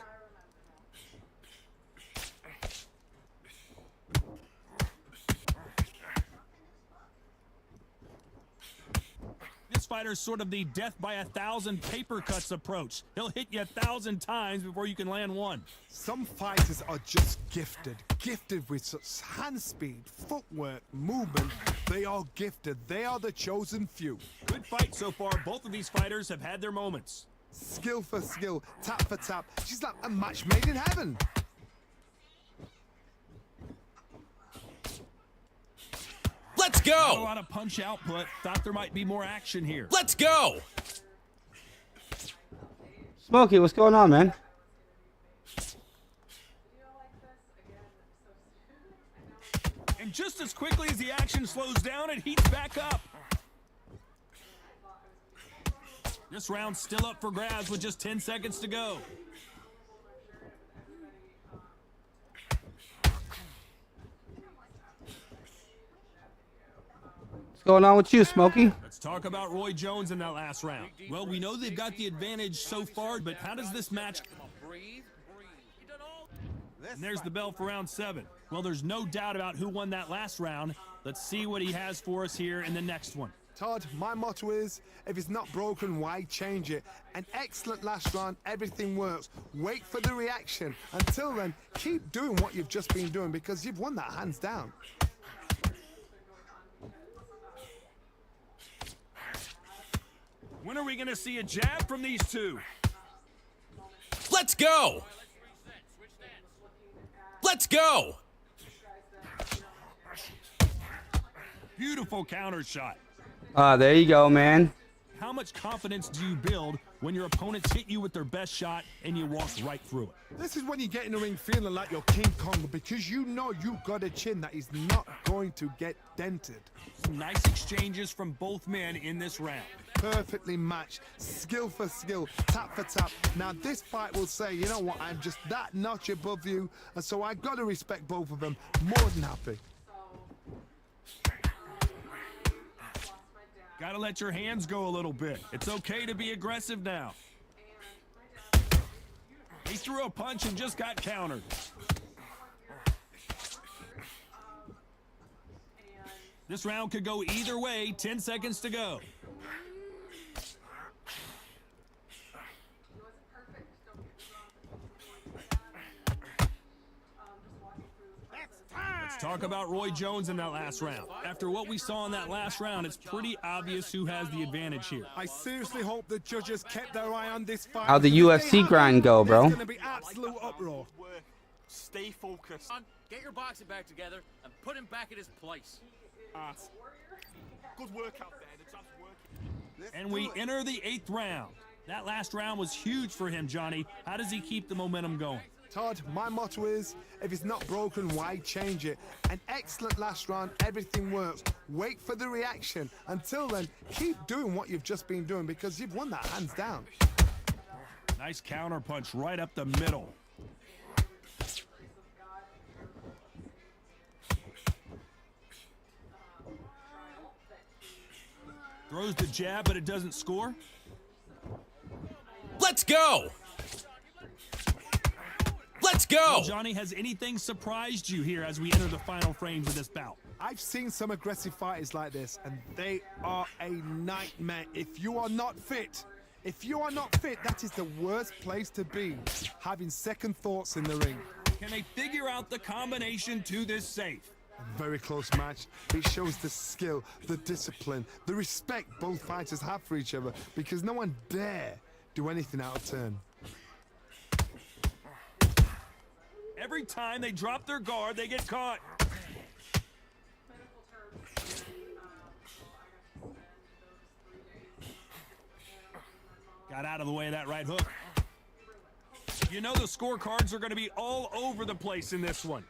This fighter's sort of the death by 1,000 paper cuts approach. He'll hit you 1,000 times before you can land one. Some fighters are just gifted with such hand speed, footwork, movement. They are gifted. They are the chosen few. Good fight so far. Both of these fighters have had their moments. Skill for skill, tap for tap. She's like a match made in heaven. Let's Not a go. lot of punch output. Thought there might be more action here. Let's go. Smokey, what's going on, man? And just as quickly as the action slows down, it heats back up. This round's still up for grabs with just 10 seconds to go. What's going on with you, Smokey? Let's talk about Roy Jones in that last round. Well, we know they've got the advantage so far, but how does this match... Breathe. You done all. And there's the bell for round 7. Well, there's no doubt about who won that last round. Let's see what he has for us here in the next one. Todd, my motto is, if it's not broken, why change it? An excellent last round, everything works. Wait for the reaction. Until then, keep doing what you've just been doing because you've won that hands down. When are we going to see a jab from these two? Let's go. Let's go. Beautiful counter shot. There you go, man. How much confidence do you build when your opponents hit you with their best shot and you walk right through it? This is when you get in the ring feeling like you're King Kong because you know you've got a chin that is not going to get dented. Some nice exchanges from both men in this round. Perfectly matched, skill for skill, tap for tap. Now this fight will say, you know what, I'm just that notch above you, and so I got to respect both of them. More than happy. Gotta let your hands go a little bit. It's okay to be aggressive now. He threw a punch and just got countered. This round could go either way. 10 seconds to go. Let's Talk about Roy Jones in that last round. After what we saw in that last round, it's pretty obvious who has the advantage here. I seriously hope the judges kept their eye on this fight. How'd the because if they UFC grind go, bro? There's gonna be absolute uproar. Stay focused. Get your boxing back together and put him back in his place. Good work out there. The job's working. And we enter the 8th round. That last round was huge for him, Johnny. How does he keep the momentum going? Todd, my motto is, if it's not broken, why change it? An excellent last round, everything works. Wait for the reaction. Until then, keep doing what you've just been doing because you've won that hands down. Nice counter punch right up the middle. Throws the jab, but it doesn't score. Let's go. Let's go. Well, Johnny, has anything surprised you here as we enter the final frames of this bout? I've seen some aggressive fighters like this, and they are a nightmare. If you are not fit, that is the worst place to be, having second thoughts in the ring. Can they figure out the combination to this safe? A very close match. It shows the skill, the discipline, the respect both fighters have for each other because no one dare do anything out of turn. Every time they drop their guard, they get caught. Got out of the way of that right hook. You know the scorecards are going to be all over the place in this one.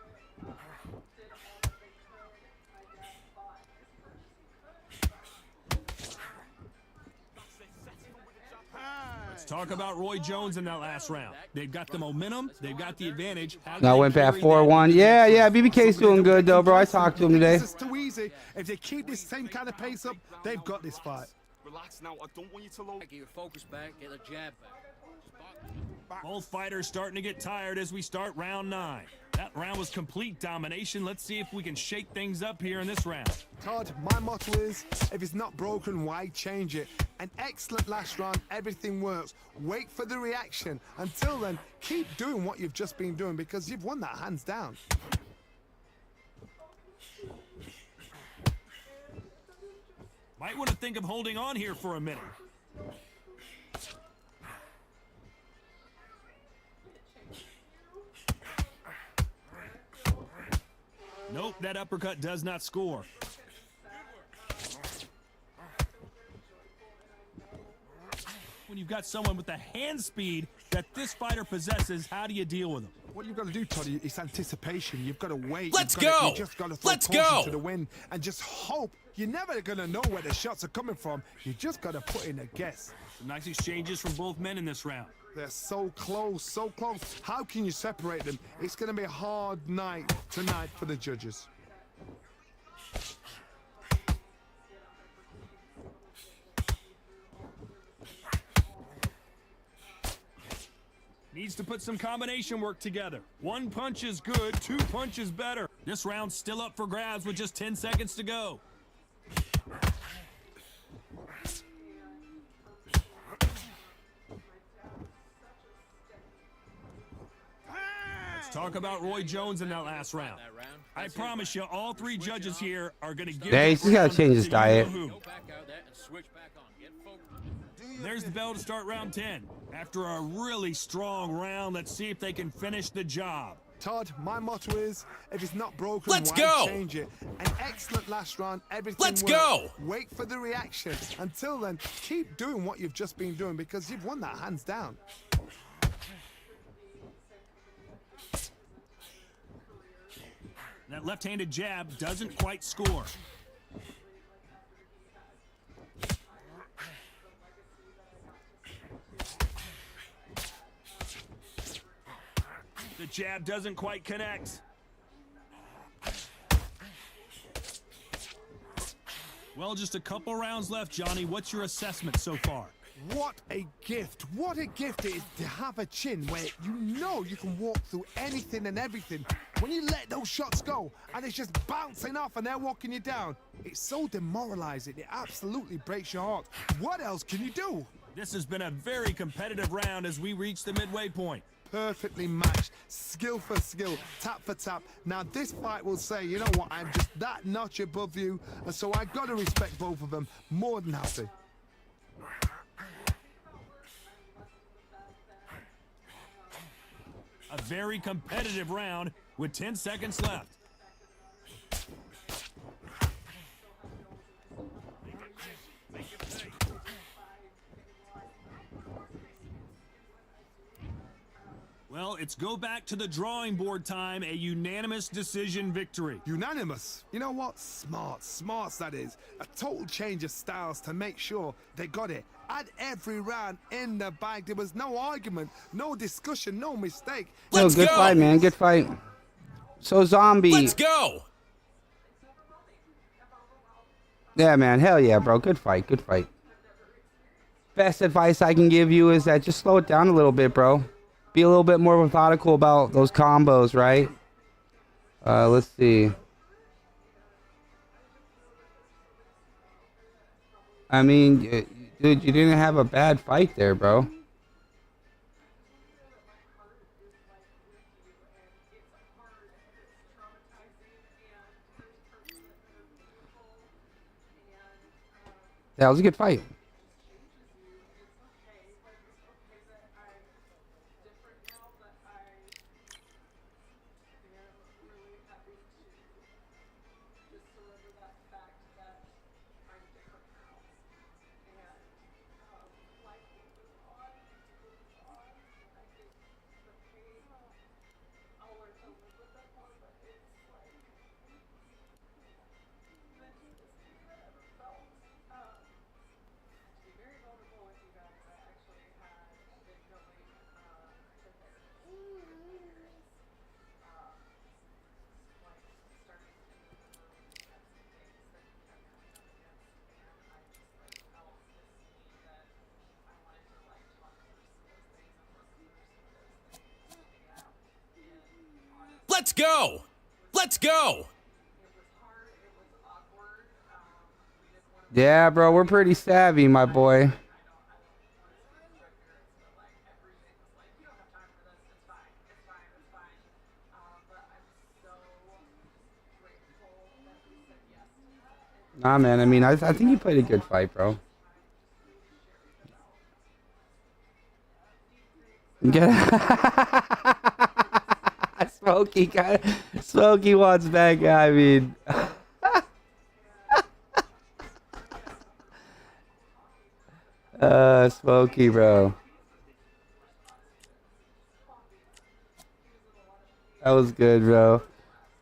Let's talk about Roy Jones in that last round. They've got the momentum. They've got the advantage. Now went back 4-1. Yeah, BBK's doing good, though, bro. I talked to him today. This is too easy. If they keep this same kind of pace up, they've got this fight. Relax now. I don't want you to load. Get your focus back, get the jab back. Both fighters starting to get tired as we start round 9. That round was complete domination. Let's see if we can shake things up here in this round. Todd, my motto is, if it's not broken, why change it? An excellent last round, everything works. Wait for the reaction. Until then, keep doing what you've just been doing because you've won that hands down. Might want to think of holding on here for a minute. Nope, that uppercut does not score. When you've got someone with the hand speed that this fighter possesses, how do you deal with them? What you've got to do, Toddy, is anticipation. You've got to wait. Let's You've gotta- go. You just got to throw Let's caution go. to the wind and just hope. You're never going to know where the shots are coming from. You just got to put in a guess. Some nice exchanges from both men in this round. They're so close, so close. How can you separate them? It's going to be a hard night tonight for the judges. Needs to put some combination work together. One punch is good, 2 punches better. This round's still up for grabs with just 10 seconds to go. Let's talk about Roy Jones in that last round. I promise you, all 3 judges here are going to give. Yeah, he's just gotta change his diet. Go back out there and switch back on. Get focused. There's the bell to start round 10. After a really strong round, let's see if they can finish the job. Todd, my motto is, if it's not broken, Let's why go. change it? An excellent last round, everything Let's works. go. Wait for the reaction. Until then, keep doing what you've just been doing because you've won that hands down. That left-handed jab doesn't quite score. The jab doesn't quite connect. Well, just a couple rounds left, Johnny. What's your assessment so far? What a gift. What a gift it is to have a chin where you know you can walk through anything and everything. When you let those shots go and it's just bouncing off and they're walking you down, it's so demoralizing. It absolutely breaks your heart. What else can you do? This has been a very competitive round as we reach the midway point. perfectly matched, skill for skill, tap for tap. Now this fight will say, you know what, I'm just that notch above you, and so I got to respect both of them. More than happy. A very competitive round with 10 seconds left. Well, it's go back to the drawing board time, a unanimous decision victory. Unanimous. You know what? Smarts that is. A total change of styles to make sure they got it. At every round in the bag, there was no argument, no discussion, no mistake. Yo, good fight, man. Good fight. So, Zombie. Let's go. Yeah, man. Hell yeah, bro. Good fight. Good fight. Best advice I can give you is that just slow it down a little bit, bro. Be a little bit more methodical about those combos, right? Let's see. I mean, dude, you didn't have a bad fight there, bro. That was a good fight. Let's go. Let's go. Yeah, bro, we're pretty savvy, my boy. Nah, man, I mean, I think you played a good fight, bro. Smokey wants back. I mean, Smokey, bro. That was good, bro.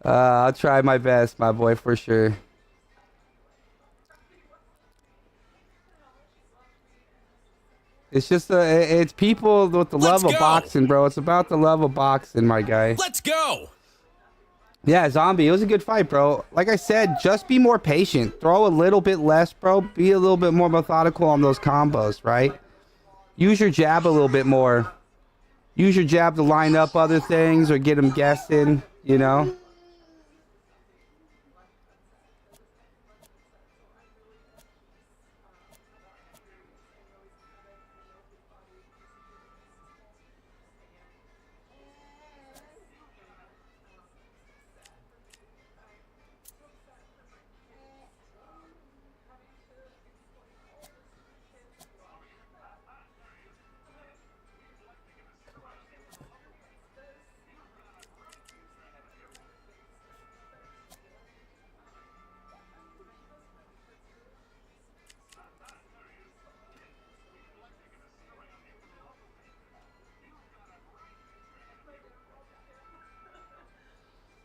I'll try my best, my boy, for sure. It's just it's people with the love of boxing, bro. It's about the love of boxing, my guy. Let's go. Yeah, Zombie, it was a good fight, bro. Like I said, just be more patient. Throw a little bit less, bro. Be a little bit more methodical on those combos, right? Use your jab a little bit more. Use your jab to line up other things or get them guessing, you know?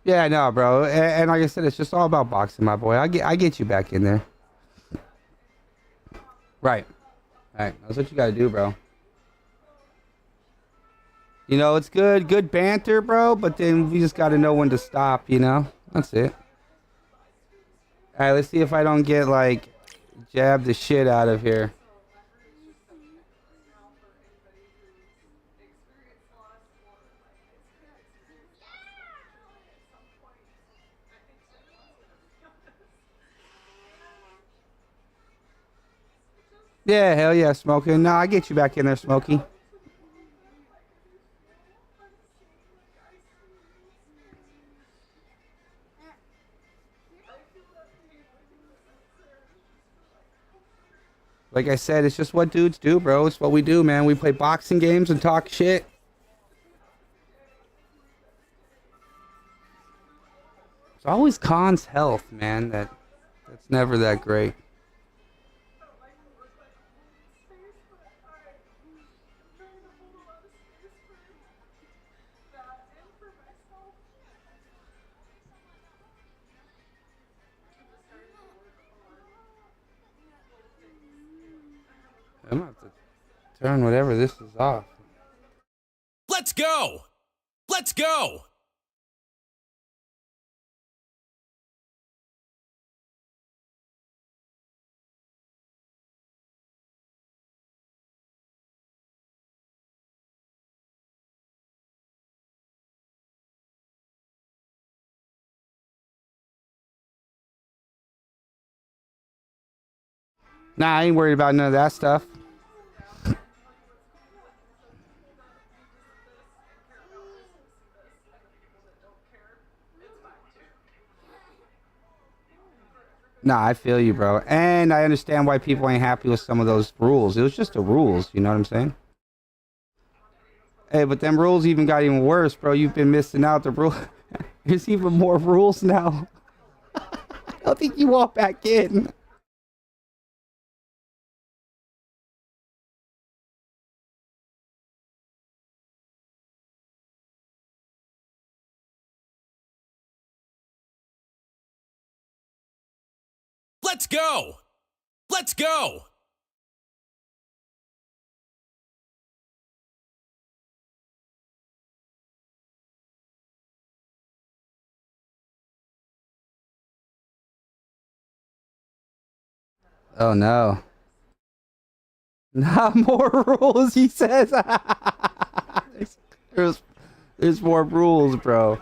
Yeah, no, bro. And like I said, it's just all about boxing, my boy. I get you back in there. Right. Right. That's what you gotta do, bro. You know, it's good banter, bro, but then we just gotta know when to stop, you know? That's it. Alright, let's see if I don't get, like, jab the shit out of here. Yeah, hell yeah, Smokey. No, I get you back in there, Smokey. Like I said, it's just what dudes do, bro. It's what we do, man. We play boxing games and talk shit. It's always Khan's health, man. That's never that great. I'm gonna have to turn whatever this is off. Let's go! Let's go! Nah, I ain't worried about none of that stuff. Nah, I feel you, bro. And I understand why people ain't happy with some of those rules. It was just the rules, you know what I'm saying? Hey, but them rules even got even worse, bro. You've been missing out. The rule. There's even more rules now. I don't think you walk back in. Let's go! Let's go! Oh no. Not more rules, he says. there's more rules, bro.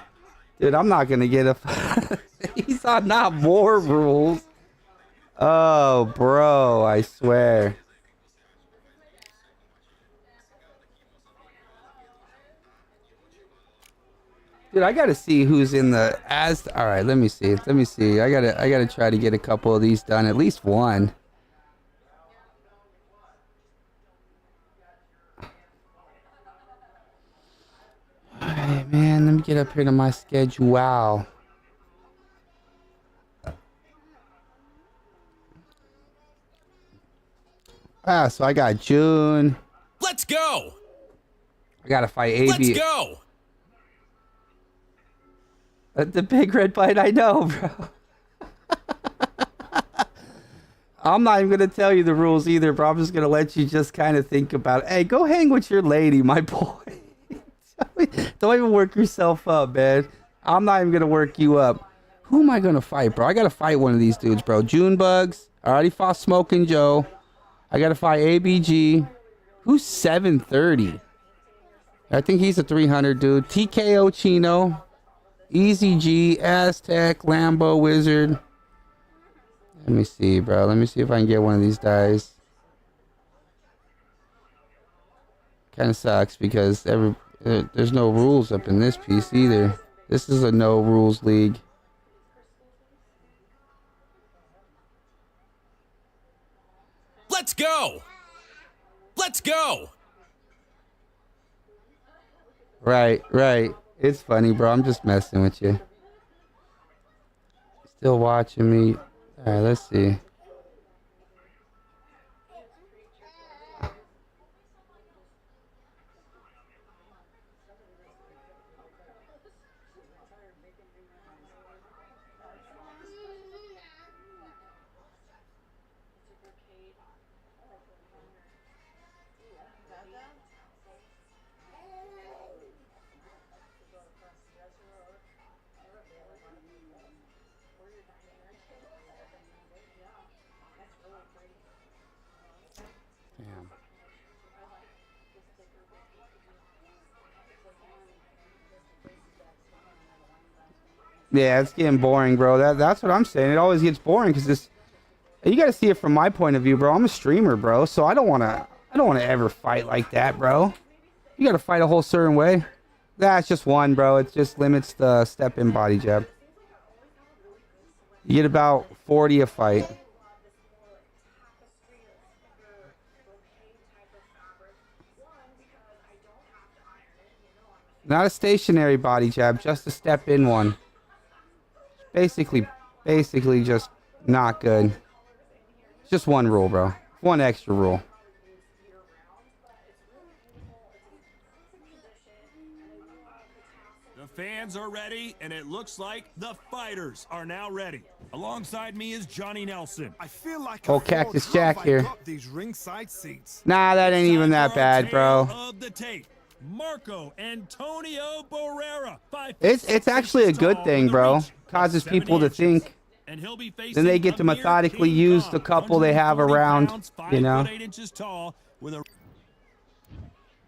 Dude, I'm not gonna get a... He's on not more rules. Oh, bro, I swear. Dude, I gotta see who's in the all right, let me see. I gotta try to get a couple of these done. At least one. Alright, man, let me get up here to my schedule. Wow. Ah, so I got June. Let's go! I gotta fight AB. Let's go! The big red bite, I know, bro. I'm not even gonna tell you the rules either, bro. I'm just gonna let you just kind of think about it. Hey, go hang with your lady, my boy. Don't even work yourself up, man. I'm not even gonna work you up. Who am I gonna fight, bro? I gotta fight one of these dudes, bro. June Bugs. I already fought Smoking Joe. I gotta fight ABG. Who's 730? I think he's a 300 dude. TKO Chino. Easy G, Aztec, Lambo Wizard. Let me see, bro. Let me see if I can get one of these guys. Kind of sucks because there's no rules up in this piece either. This is a no rules league. Let's go! Let's go! Right. It's funny, bro. I'm just messing with you. Still watching me. All right, let's see. Yeah, it's getting boring, bro. That's what I'm saying. It always gets boring because this. You got to see it from my point of view, bro. I'm a streamer, bro, so I don't want to ever fight like that, bro. You got to fight a whole certain way. That's just one, bro. It just limits the step in body jab. You get about 40 a fight. Not a stationary body jab, just a step in one. Basically just not good. It's just one rule, bro. One extra rule. The fans are ready, and it looks like the fighters are now ready. Alongside me is Johnny Nelson. I feel like Oh, a fraud. Cactus How Jack have I here. got these ringside seats? Nah, that ain't even that Time for our bad, bro. tale of the tape. Marco Antonio Barrera. It's actually a good thing, bro. Causes people to think. And he'll be Then they get to methodically use the couple they have around, you know.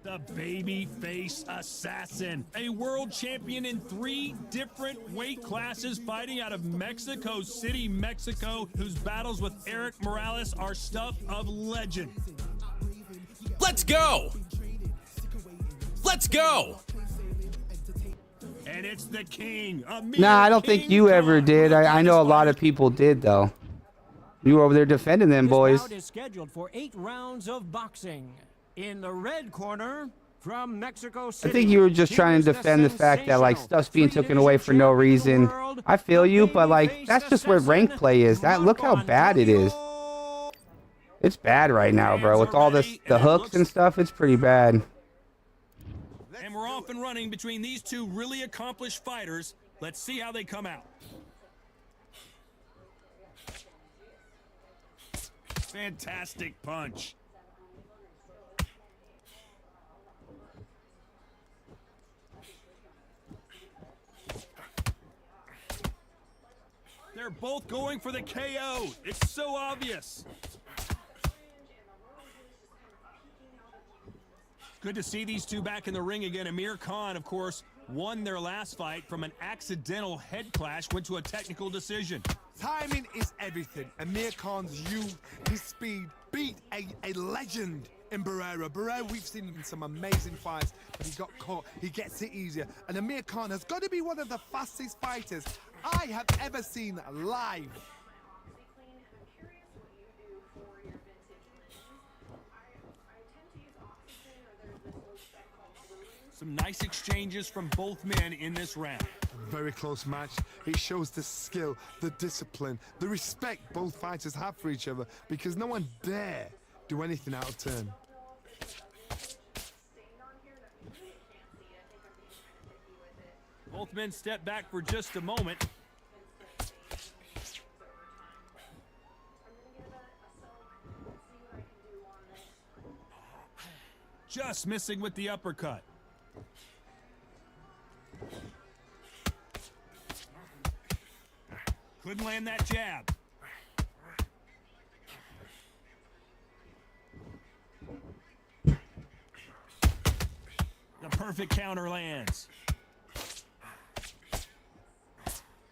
The baby face assassin, a world champion in 3 different weight classes, fighting out of Mexico City, Mexico, whose battles with Eric Morales are stuff of legend. Let's go! Let's go! And it's the king. Nah, I don't think you ever did. I know a lot of people did, though. You were over there defending them, boys. This bout is scheduled for 8 rounds of boxing. In the red corner, from Mexico City, I think you were just trying to defend the fact that, like, stuff's being taken away for no reason. I feel you, but, like, that's just where rank play is. Look how bad it is. It's bad right now, bro. With all this, the hooks and stuff, it's pretty bad. And we're off and running between these two really accomplished fighters. Let's see how they come out. Fantastic punch. They're both going for the KO. It's so obvious. Good to see these two back in the ring again. Amir Khan, of course, won their last fight from an accidental head clash, went to a technical decision. Timing is everything. Amir Khan's youth, his speed, beat a legend in Barrera. Barrera, we've seen him in some amazing fights, but he got caught. He gets it easier. And Amir Khan has got to be one of the fastest fighters I have ever seen live. Some nice exchanges from both men in this round. Very close match. It shows the skill, the discipline, the respect both fighters have for each other, because no one dare do anything out of turn. Both men step back for just a moment. Just missing with the uppercut. Couldn't land that jab. The perfect counter lands.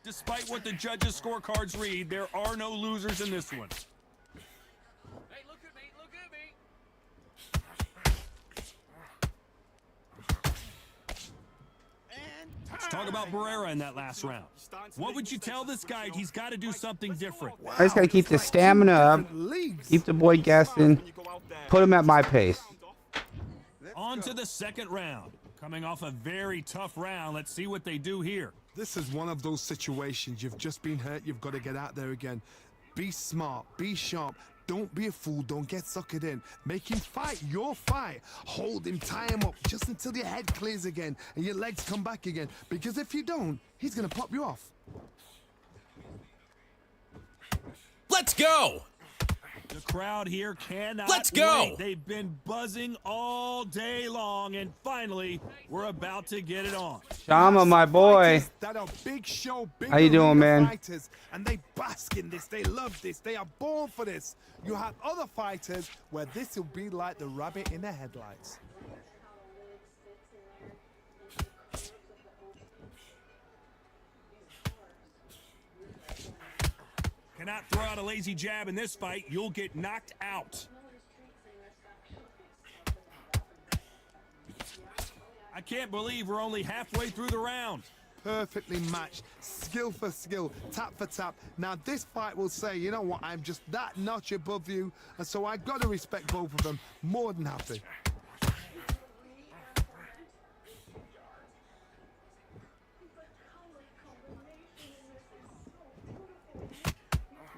Despite what the judges' scorecards read, there are no losers in this one. Hey, look at me, look at me. Let's talk about Barrera in that last round. What would you tell this guy? He's got to do something different. I just got to keep the stamina up, keep the boy guessing, put him at my pace. On to the second round. Coming off a very tough round, let's see what they do here. This is one of those situations. You've just been hurt. You've got to get out there again. Be smart. Be sharp. Don't be a fool. Don't get suckered in. Make him fight your fight. Hold him. Tie him up just until your head clears again and your legs come back again. Because if you don't, he's going to pop you off. Let's go! The crowd here cannot Let's go! wait. They've been buzzing all day long, and finally, we're about to get it on. Shama, my boy. That are big show, big How you doing, arena man? Fighters, and they bask in this. They love this. They are born for this. You have other fighters where this will be like the rabbit in the headlights. Cannot throw out a lazy jab in this fight. You'll get knocked out. I can't believe we're only halfway through the round. Perfectly matched, skill for skill, tap for tap. Now this fight will say, you know what, I'm just that notch above you, and so I've got to respect both of them. More than happy.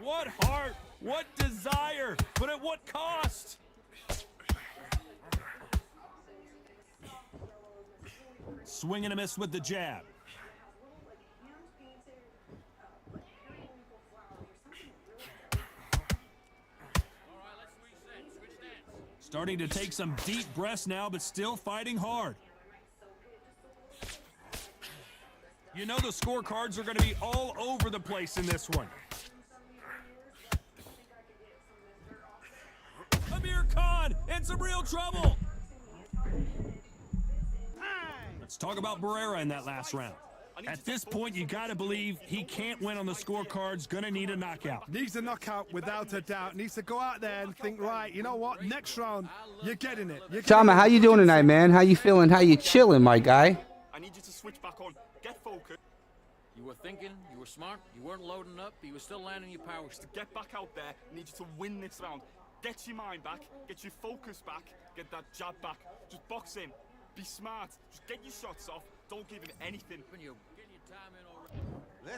What heart, what desire, but at what cost? Swing and a miss with the jab. Starting to take some deep breaths now, but still fighting hard. You know the scorecards are going to be all over the place in this one. Amir Khan in some real trouble. Let's talk about Barrera in that last round. At this point, you got to believe he can't win on the scorecards. Going to need a knockout. Needs a knockout without a doubt. Needs to go out there and think, right, you know what? Next round, you're getting it. Chama, how you doing tonight, man? How you feeling? How you chilling, my guy? I need you to switch back on. Get focused. You were thinking, you were smart, you weren't loading up, but you were still landing your power. To get back out there, I need you to win this round. Get your mind back, get your focus back, get that jab back. Just box in. Be smart. Just get your shots off. Don't give him anything.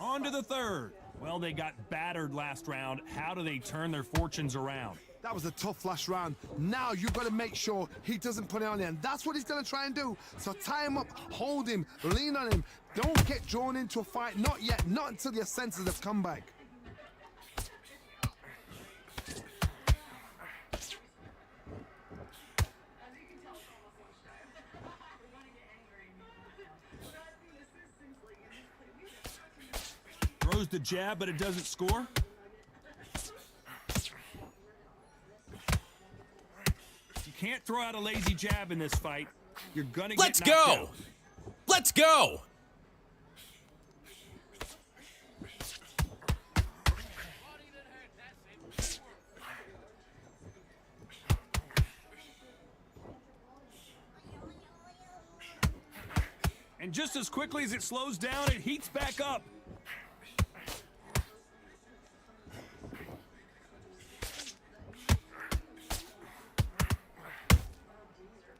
On to the third. Well, they got battered last round. How do they turn their fortunes around? That was a tough last round. Now you've got to make sure he doesn't put it on the end. That's what he's going to try and do. So tie him up, hold him, lean on him. Don't get drawn into a fight. Not yet. Not until your senses have come back. Throws the jab, but it doesn't score. You can't throw out a lazy jab in this fight. You're gonna Let's get knocked go. out. Let's go. And just as quickly as it slows down, it heats back up.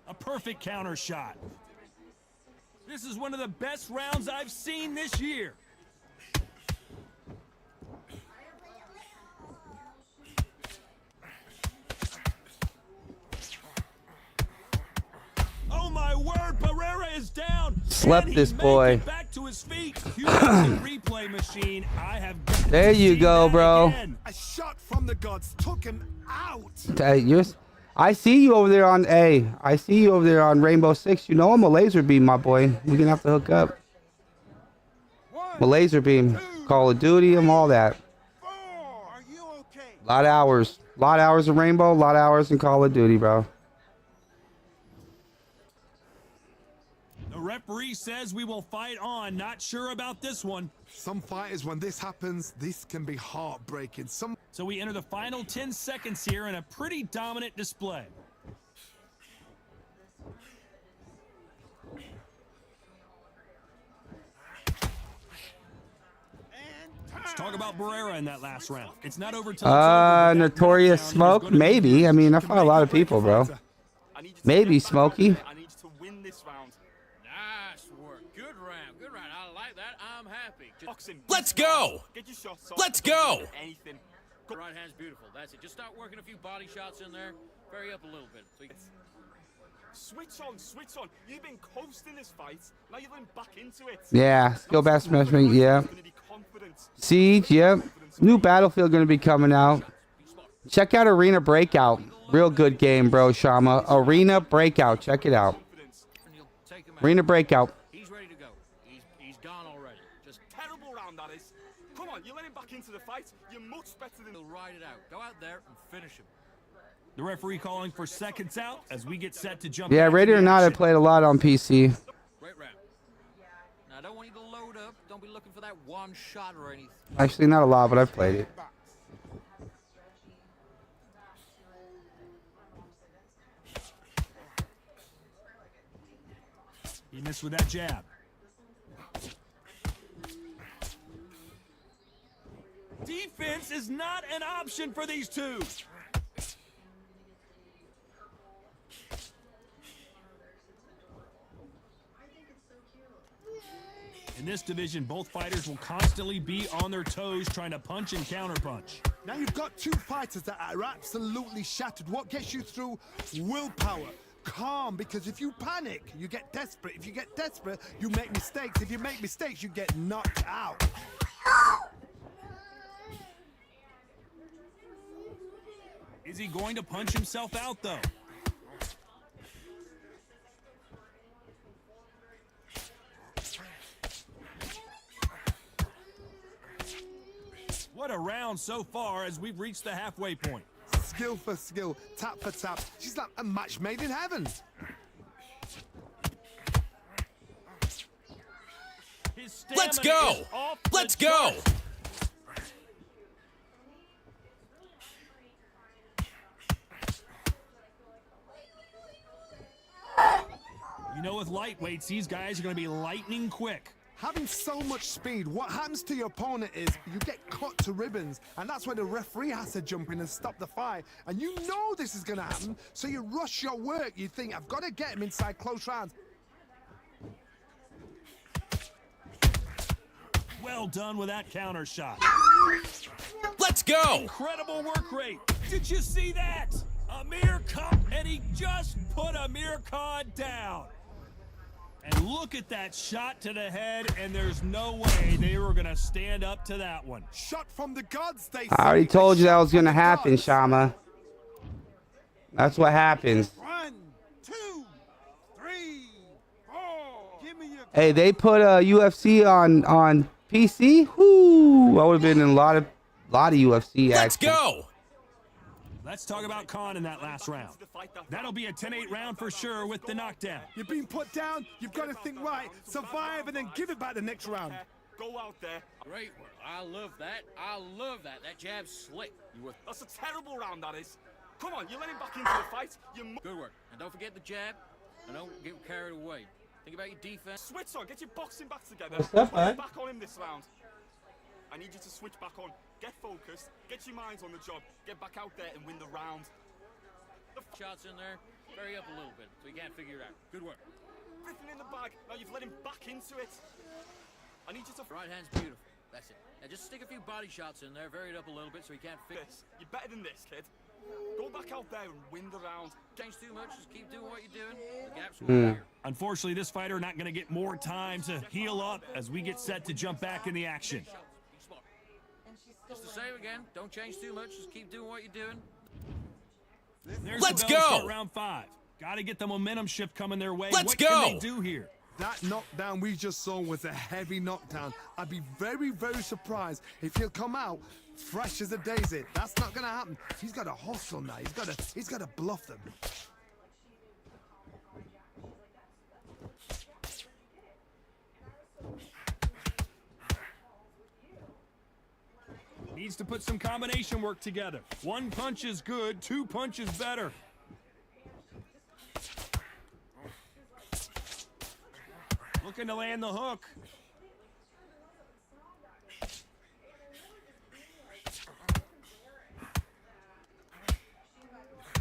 A perfect counter shot. This is one of the best rounds I've seen this year. Oh my word, Barrera is down. Slept And this he boy. makes it back to his feet. Houston replay machine. I have got There to you see go, that bro. again. A shot from the gods took him out. I see you over there on I see you over there on Rainbow Six. You know I'm a laser beam, my boy. We're gonna have to hook up. I'm a laser beam. Call of Duty, I'm all that. Are you okay? A lot of hours. A lot of hours in Rainbow, a lot of hours in Call of Duty, bro. The referee says we will fight on. Not sure about this one. Some fighters, when this happens, this can be heartbreaking. So we enter the final 10 seconds here in a pretty dominant display. Let's talk about Barrera in that last round. It's not over till it's over. Notorious Smoke? Maybe. I mean, I fought a lot of people, bro. Maybe, Smokey. I need you to win this round. Nice work. Good round. Good round. I like that. I'm happy. Boxing. Let's go. Get your shots off. Let's Don't go. give him anything. The right hand's beautiful. That's it. Just start working a few body shots in there. Vary up a little bit. So you can... Switch on, switch on. You've been coasting this fight. Now you're going back into it. Yeah, skill best measurement, yeah. Gonna be confident. Siege, yep. New Battlefield gonna be coming out. Check out Arena Breakout. Real good game, bro, Shama. Arena Breakout. Check it out. and you'll take him out. Arena Breakout. He's ready to go. He's gone already. Just Terrible round that is. Come on, you let him back into the fight. You're much better than. he'll ride it out. Go out there and finish him. The referee calling for seconds out as we get set to jump. Yeah, back ready into or not, I action. played a lot on PC. Great round. Now, I don't want you to load up. Don't be looking for that one shot or anything. Actually, not a lot, but I've played it. He missed with that jab. Defense is not an option for these two. In this division, both fighters will constantly be on their toes trying to punch and counterpunch. Now you've got two fighters that are absolutely shattered. What gets you through? Willpower. Calm, because if you panic, you get desperate. If you get desperate, you make mistakes. If you make mistakes, you get knocked out. Is he going to punch himself out, though? What a round so far as we've reached the halfway point. Skill for skill, tap for tap. She's like a match made in heaven. Let's go! Let's go! You know, with lightweights, these guys are going to be lightning quick. Having so much speed, what happens to your opponent is you get cut to ribbons, and that's where the referee has to jump in and stop the fight. And you know this is going to happen, so you rush your work. You think, I've got to get him inside close rounds. Well done with that counter shot. Let's go! Incredible work rate. Did you see that? Amir Khan, and he just put Amir Khan down. And look at that shot to the head, and there's no way they were going to stand up to that one. Shot from the gods, they I already told you that was going to happen, Shama. That's what happens. 1, 2, 3, 4. Give me your... Hey, they put UFC on PC. Whoo! I would have been in a lot of UFC action. Let's go! Let's talk about Khan in that last round. That'll be a 10-8 round for sure with the knockdown. You're being put down, you've got to think right, survive, and then give it back the next round. Go out there. Great work. I love that. I love that. That jab's slick. That's a terrible round, that is. Come on, you let him back into the fight. Good work. And don't forget the jab. And don't get carried away. Think about your defense. Switch on. Get your boxing back together. What's up, Put man? it back on him this round. I need you to switch back on. Get focused. Get your minds on the job. Get back out there and win the round. Shots in there. Vary up a little bit so you can't figure it out. Good work. Everything in the bag. Now you've let him back into it. I need you to... Right hand's beautiful. That's it. Now just stick a few body shots in there. Vary it up a little bit so you can't fix You're better than this, kid. Go back out there and win the round. Change too much. Just keep doing what you're doing. The gaps will be here. Unfortunately, this fighter not going to get more time to heal up as we get set to jump back in the action. Be smart. Just the same again. Don't change too much. Just keep doing what you're doing. There's Let's the bell to go! start round 5. Got to get the momentum shift coming their way. Let's what go! can they do here? That knockdown we just saw was a heavy knockdown. I'd be very, very surprised if he'll come out fresh as a daisy. That's not gonna happen. He's got to hustle now. He's got to bluff them. Needs to put some combination work together. One punch is good, 2 punches better. Looking to land the hook.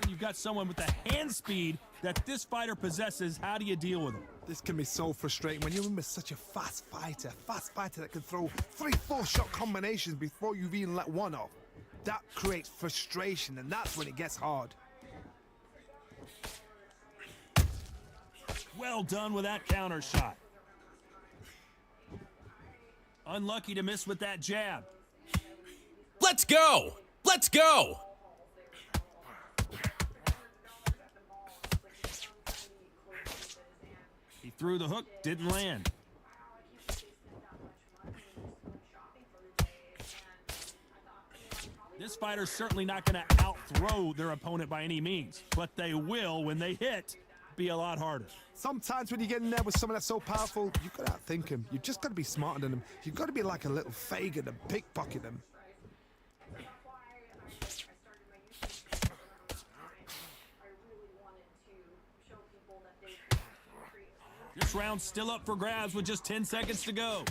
You've got someone with the hand speed that this fighter possesses. How do you deal with him? This can be so frustrating when you're with such a fast fighter that can throw 3-4 shot combinations before you've even let one off. That creates frustration, and that's when it gets hard. Well done with that counter shot. Unlucky to miss with that jab. Let's go! Let's go! He threw the hook, didn't land. This fighter's certainly not going to out-throw their opponent by any means, but they will, when they hit, be a lot harder. Sometimes when you get in there with someone that's so powerful, you've got to outthink him. You've just got to be smarter than him. You've got to be like a little Fagin and pickpocket him. This round's still up for grabs with just 10 seconds to go.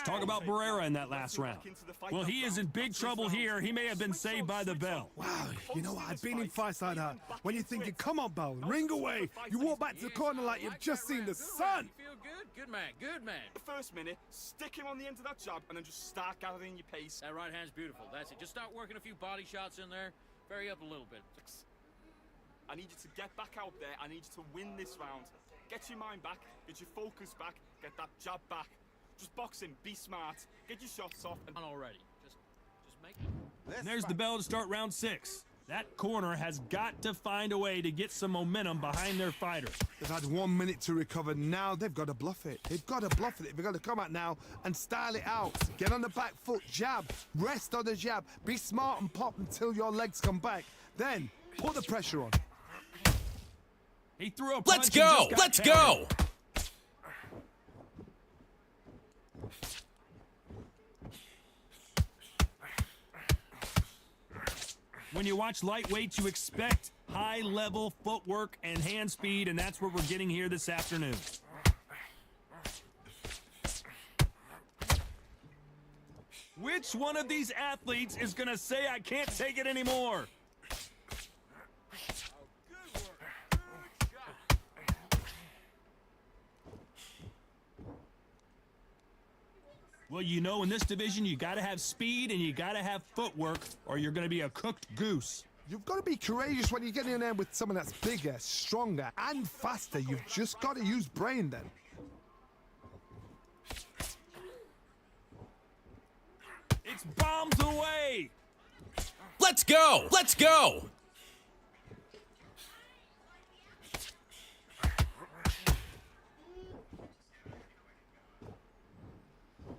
talk about Barrera in that last round. Well, he is in big trouble here. He may have been saved by the bell. Wow, you know what? I've been in fights like that. When you're thinking, come on, Bell, ring away. You walk back to the corner like you've just seen the sun. Feel good? Good man, good man. The first minute, stick him on the end of that jab and then just start gathering your pace. That right hand's beautiful. That's it. Just start working a few body shots in there. Vary up a little bit. I need you to get back out there. I need you to win this round. Get your mind back, get your focus back, get that jab back. Just box him, be smart, get your shots off. And Already. Just make. And there's the bell to start round 6. That corner has got to find a way to get some momentum behind their fighters. They've had 1 minute to recover. Now they've got to bluff it. They've got to bluff it. They've got to come out now and style it out. Get on the back foot, jab, rest on the jab. Be smart and pop until your legs come back. Then put the pressure on. He threw a punch. Let's go! Let's go! When you watch lightweights, you expect high-level footwork and hand speed, and that's what we're getting here this afternoon. Which one of these athletes is going to say, I can't take it anymore? Well, you know, in this division, you got to have speed and you got to have footwork, or you're going to be a cooked goose. You've got to be courageous when you get in there with someone that's bigger, stronger, and faster. You've just got to use brain then. It's bombs away! Let's go! Let's go!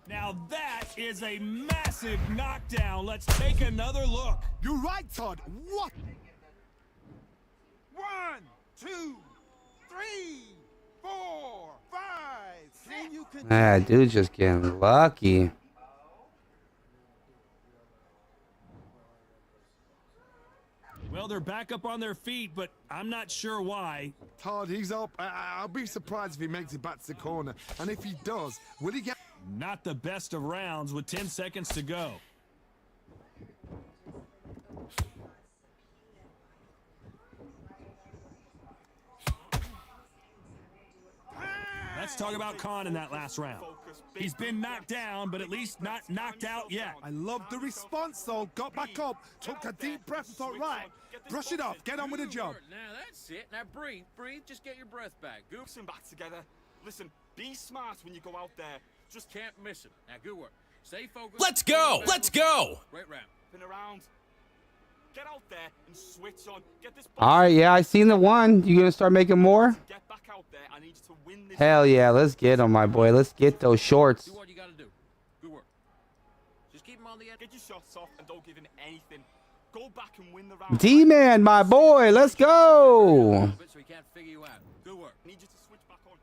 Now that is a massive knockdown. Let's take another look. You're right, Todd. What? 1, 2, 3, 4, 5, 6. Ah, dude's just getting lucky. Well, they're back up on their feet, but I'm not sure why. Todd, he's up. I'll be surprised if he makes it back to the corner. And if he does, will he get... Not the best of rounds with 10 seconds to go. Let's talk about Khan in that last round. He's been knocked down, but at least not knocked out yet. I love the response, though. Got back up, took a deep breath and thought, right, brush it off, get on with the job. Now that's it. Now breathe, breathe. Just get your breath back. Goose him back together. Listen, be smart when you go out there. Just can't miss him. Now good work. Stay focused. Let's go! Let's go! Great round. Spin around. Get out there and switch on. Get this. All right, yeah, I seen the one. You gonna start making more? Get back out there. I need you to win this. Hell yeah, let's get him, my boy. Let's get those shorts. Do what you gotta do. Good work. Just keep him on the edge. Get your shots off and don't give him anything. Go back and win the round. D-Man, my boy, let's go. So he can't figure you out. Good work. Need you to switch back on.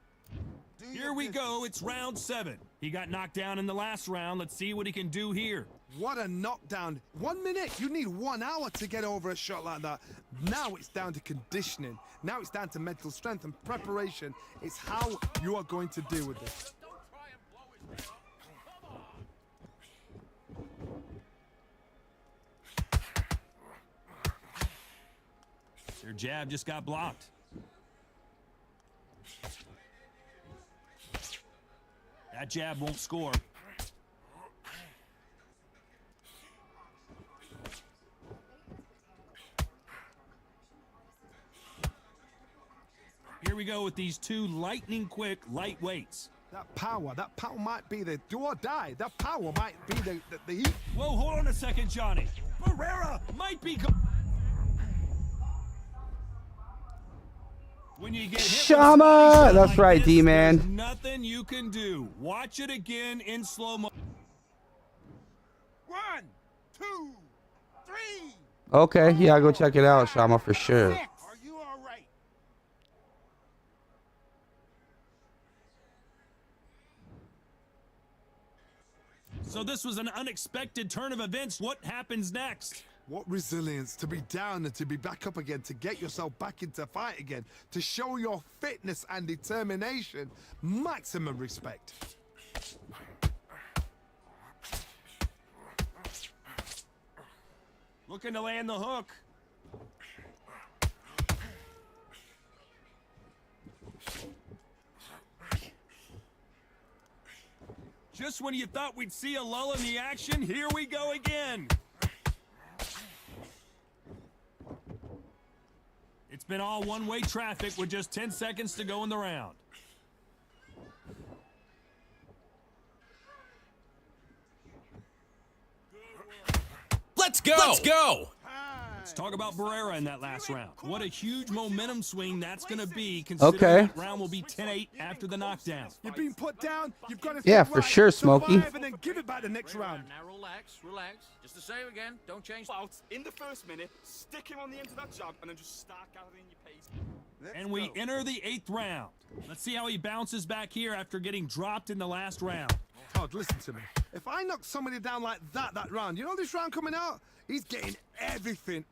Here we go. It's round 7. He got knocked down in the last round. Let's see what he can do here. What a knockdown. 1 minute. You need 1 hour to get over a shot like that. Now it's down to conditioning. Now it's down to mental strength and preparation. It's how you are going to deal with this. Don't try and blow his head off. Their jab just got blocked. That jab won't score. Here we go with these two lightning-quick lightweights. That power might be the do or die. That power might be the heat. Whoa, hold on a second, Johnny. Barrera might be... When you get hit Shama! That's like right, this, D-Man. there's nothing you can do. Watch it again in slow-mo. 1, 2, 3. Okay, yeah, I'll go check it out, Shama, for sure. Are you all right? So this was an unexpected turn of events. What happens next? What resilience to be down and to be back up again, to get yourself back into fight again, to show your fitness and determination. Maximum respect. Looking to land the hook. Just when you thought we'd see a lull in the action, here we go again. It's been all one-way traffic with just 10 seconds to go in the round. Let's go. Let's go. Let's talk about Barrera in that last round. What a huge momentum swing that's going to be, considering that round will be 10-8 after the knockdown. You've been put down. You've got to Yeah, for sure, Smokey. and then give it back the next round. Now relax, relax. Just the same again. Don't change. Out in the first minute, stick him on the end of that jab, and then just start gathering your pace. And we enter the 8th round. Let's see how he bounces back here after getting dropped in the last round. Todd, listen to me. If I knock somebody down like that round, you know this round coming out? He's getting everything,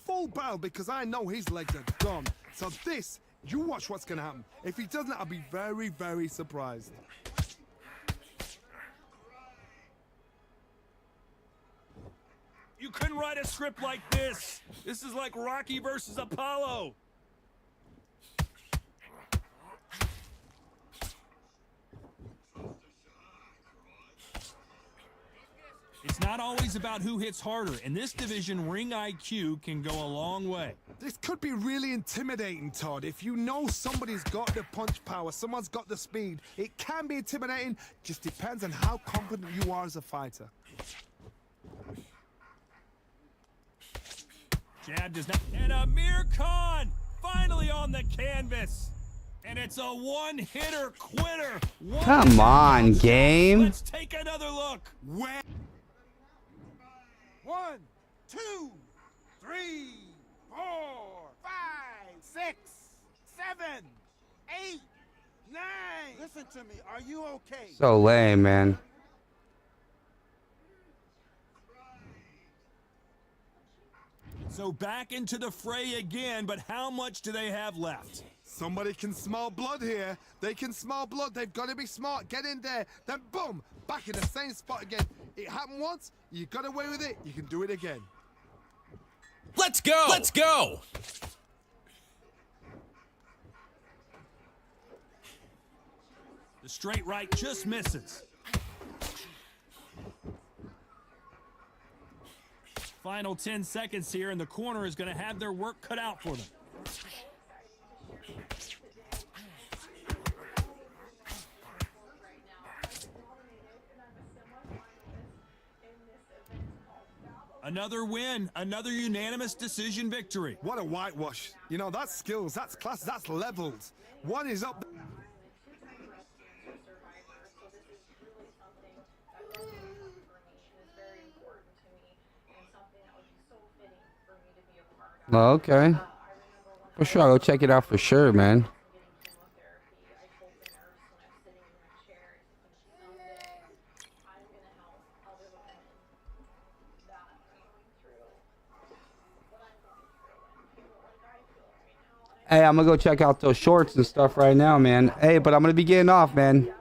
full barrel, because I know his legs are gone. So this, you watch what's going to happen. If he doesn't, I'll be very, very surprised. You couldn't write a script like this. This is like Rocky versus Apollo. It's not always about who hits harder. In this division, ring IQ can go a long way. This could be really intimidating, Todd. If you know somebody's got the punch power, someone's got the speed, it can be intimidating. Just depends on how confident you are as a fighter. Jab does not. And Amir Khan finally on the canvas. And it's a one-hitter quitter. Come on, game. Let's take another look. Where? 1, 2, 3, 4, 5, 6, 7, 8, 9. Listen to me. Are you okay? So lame, man. So back into the fray again, but how much do they have left? Somebody can smell blood here. They can smell blood. They've got to be smart. Get in there. Then boom, back in the same spot again. It happened once. You got away with it. You can do it again. Let's go. Let's go. The straight right just misses. Final 10 seconds here, and the corner is going to have their work cut out for them. Another win, another unanimous decision victory. What a whitewash. You know, that's skills, that's class, that's levels. One is up. Oh, okay. For sure, I'll go check it out for sure, man. Hey, I'm gonna go check out those shorts and stuff right now, man. Hey, but I'm gonna be getting off, man.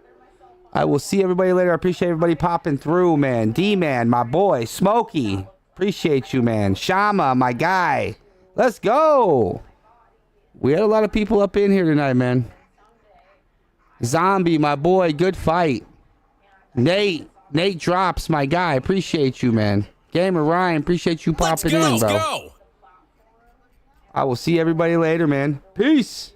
I will see everybody later. I appreciate everybody popping through, man. D-Man, my boy. Smokey, appreciate you, man. Shama, my guy. Let's go. We had a lot of people up in here tonight, man. Zombie, my boy. Good fight. Nate Drops, my guy. Appreciate you, man. Gamer Ryan, appreciate you popping in, bro. Let's go. I will see everybody later, man. Peace.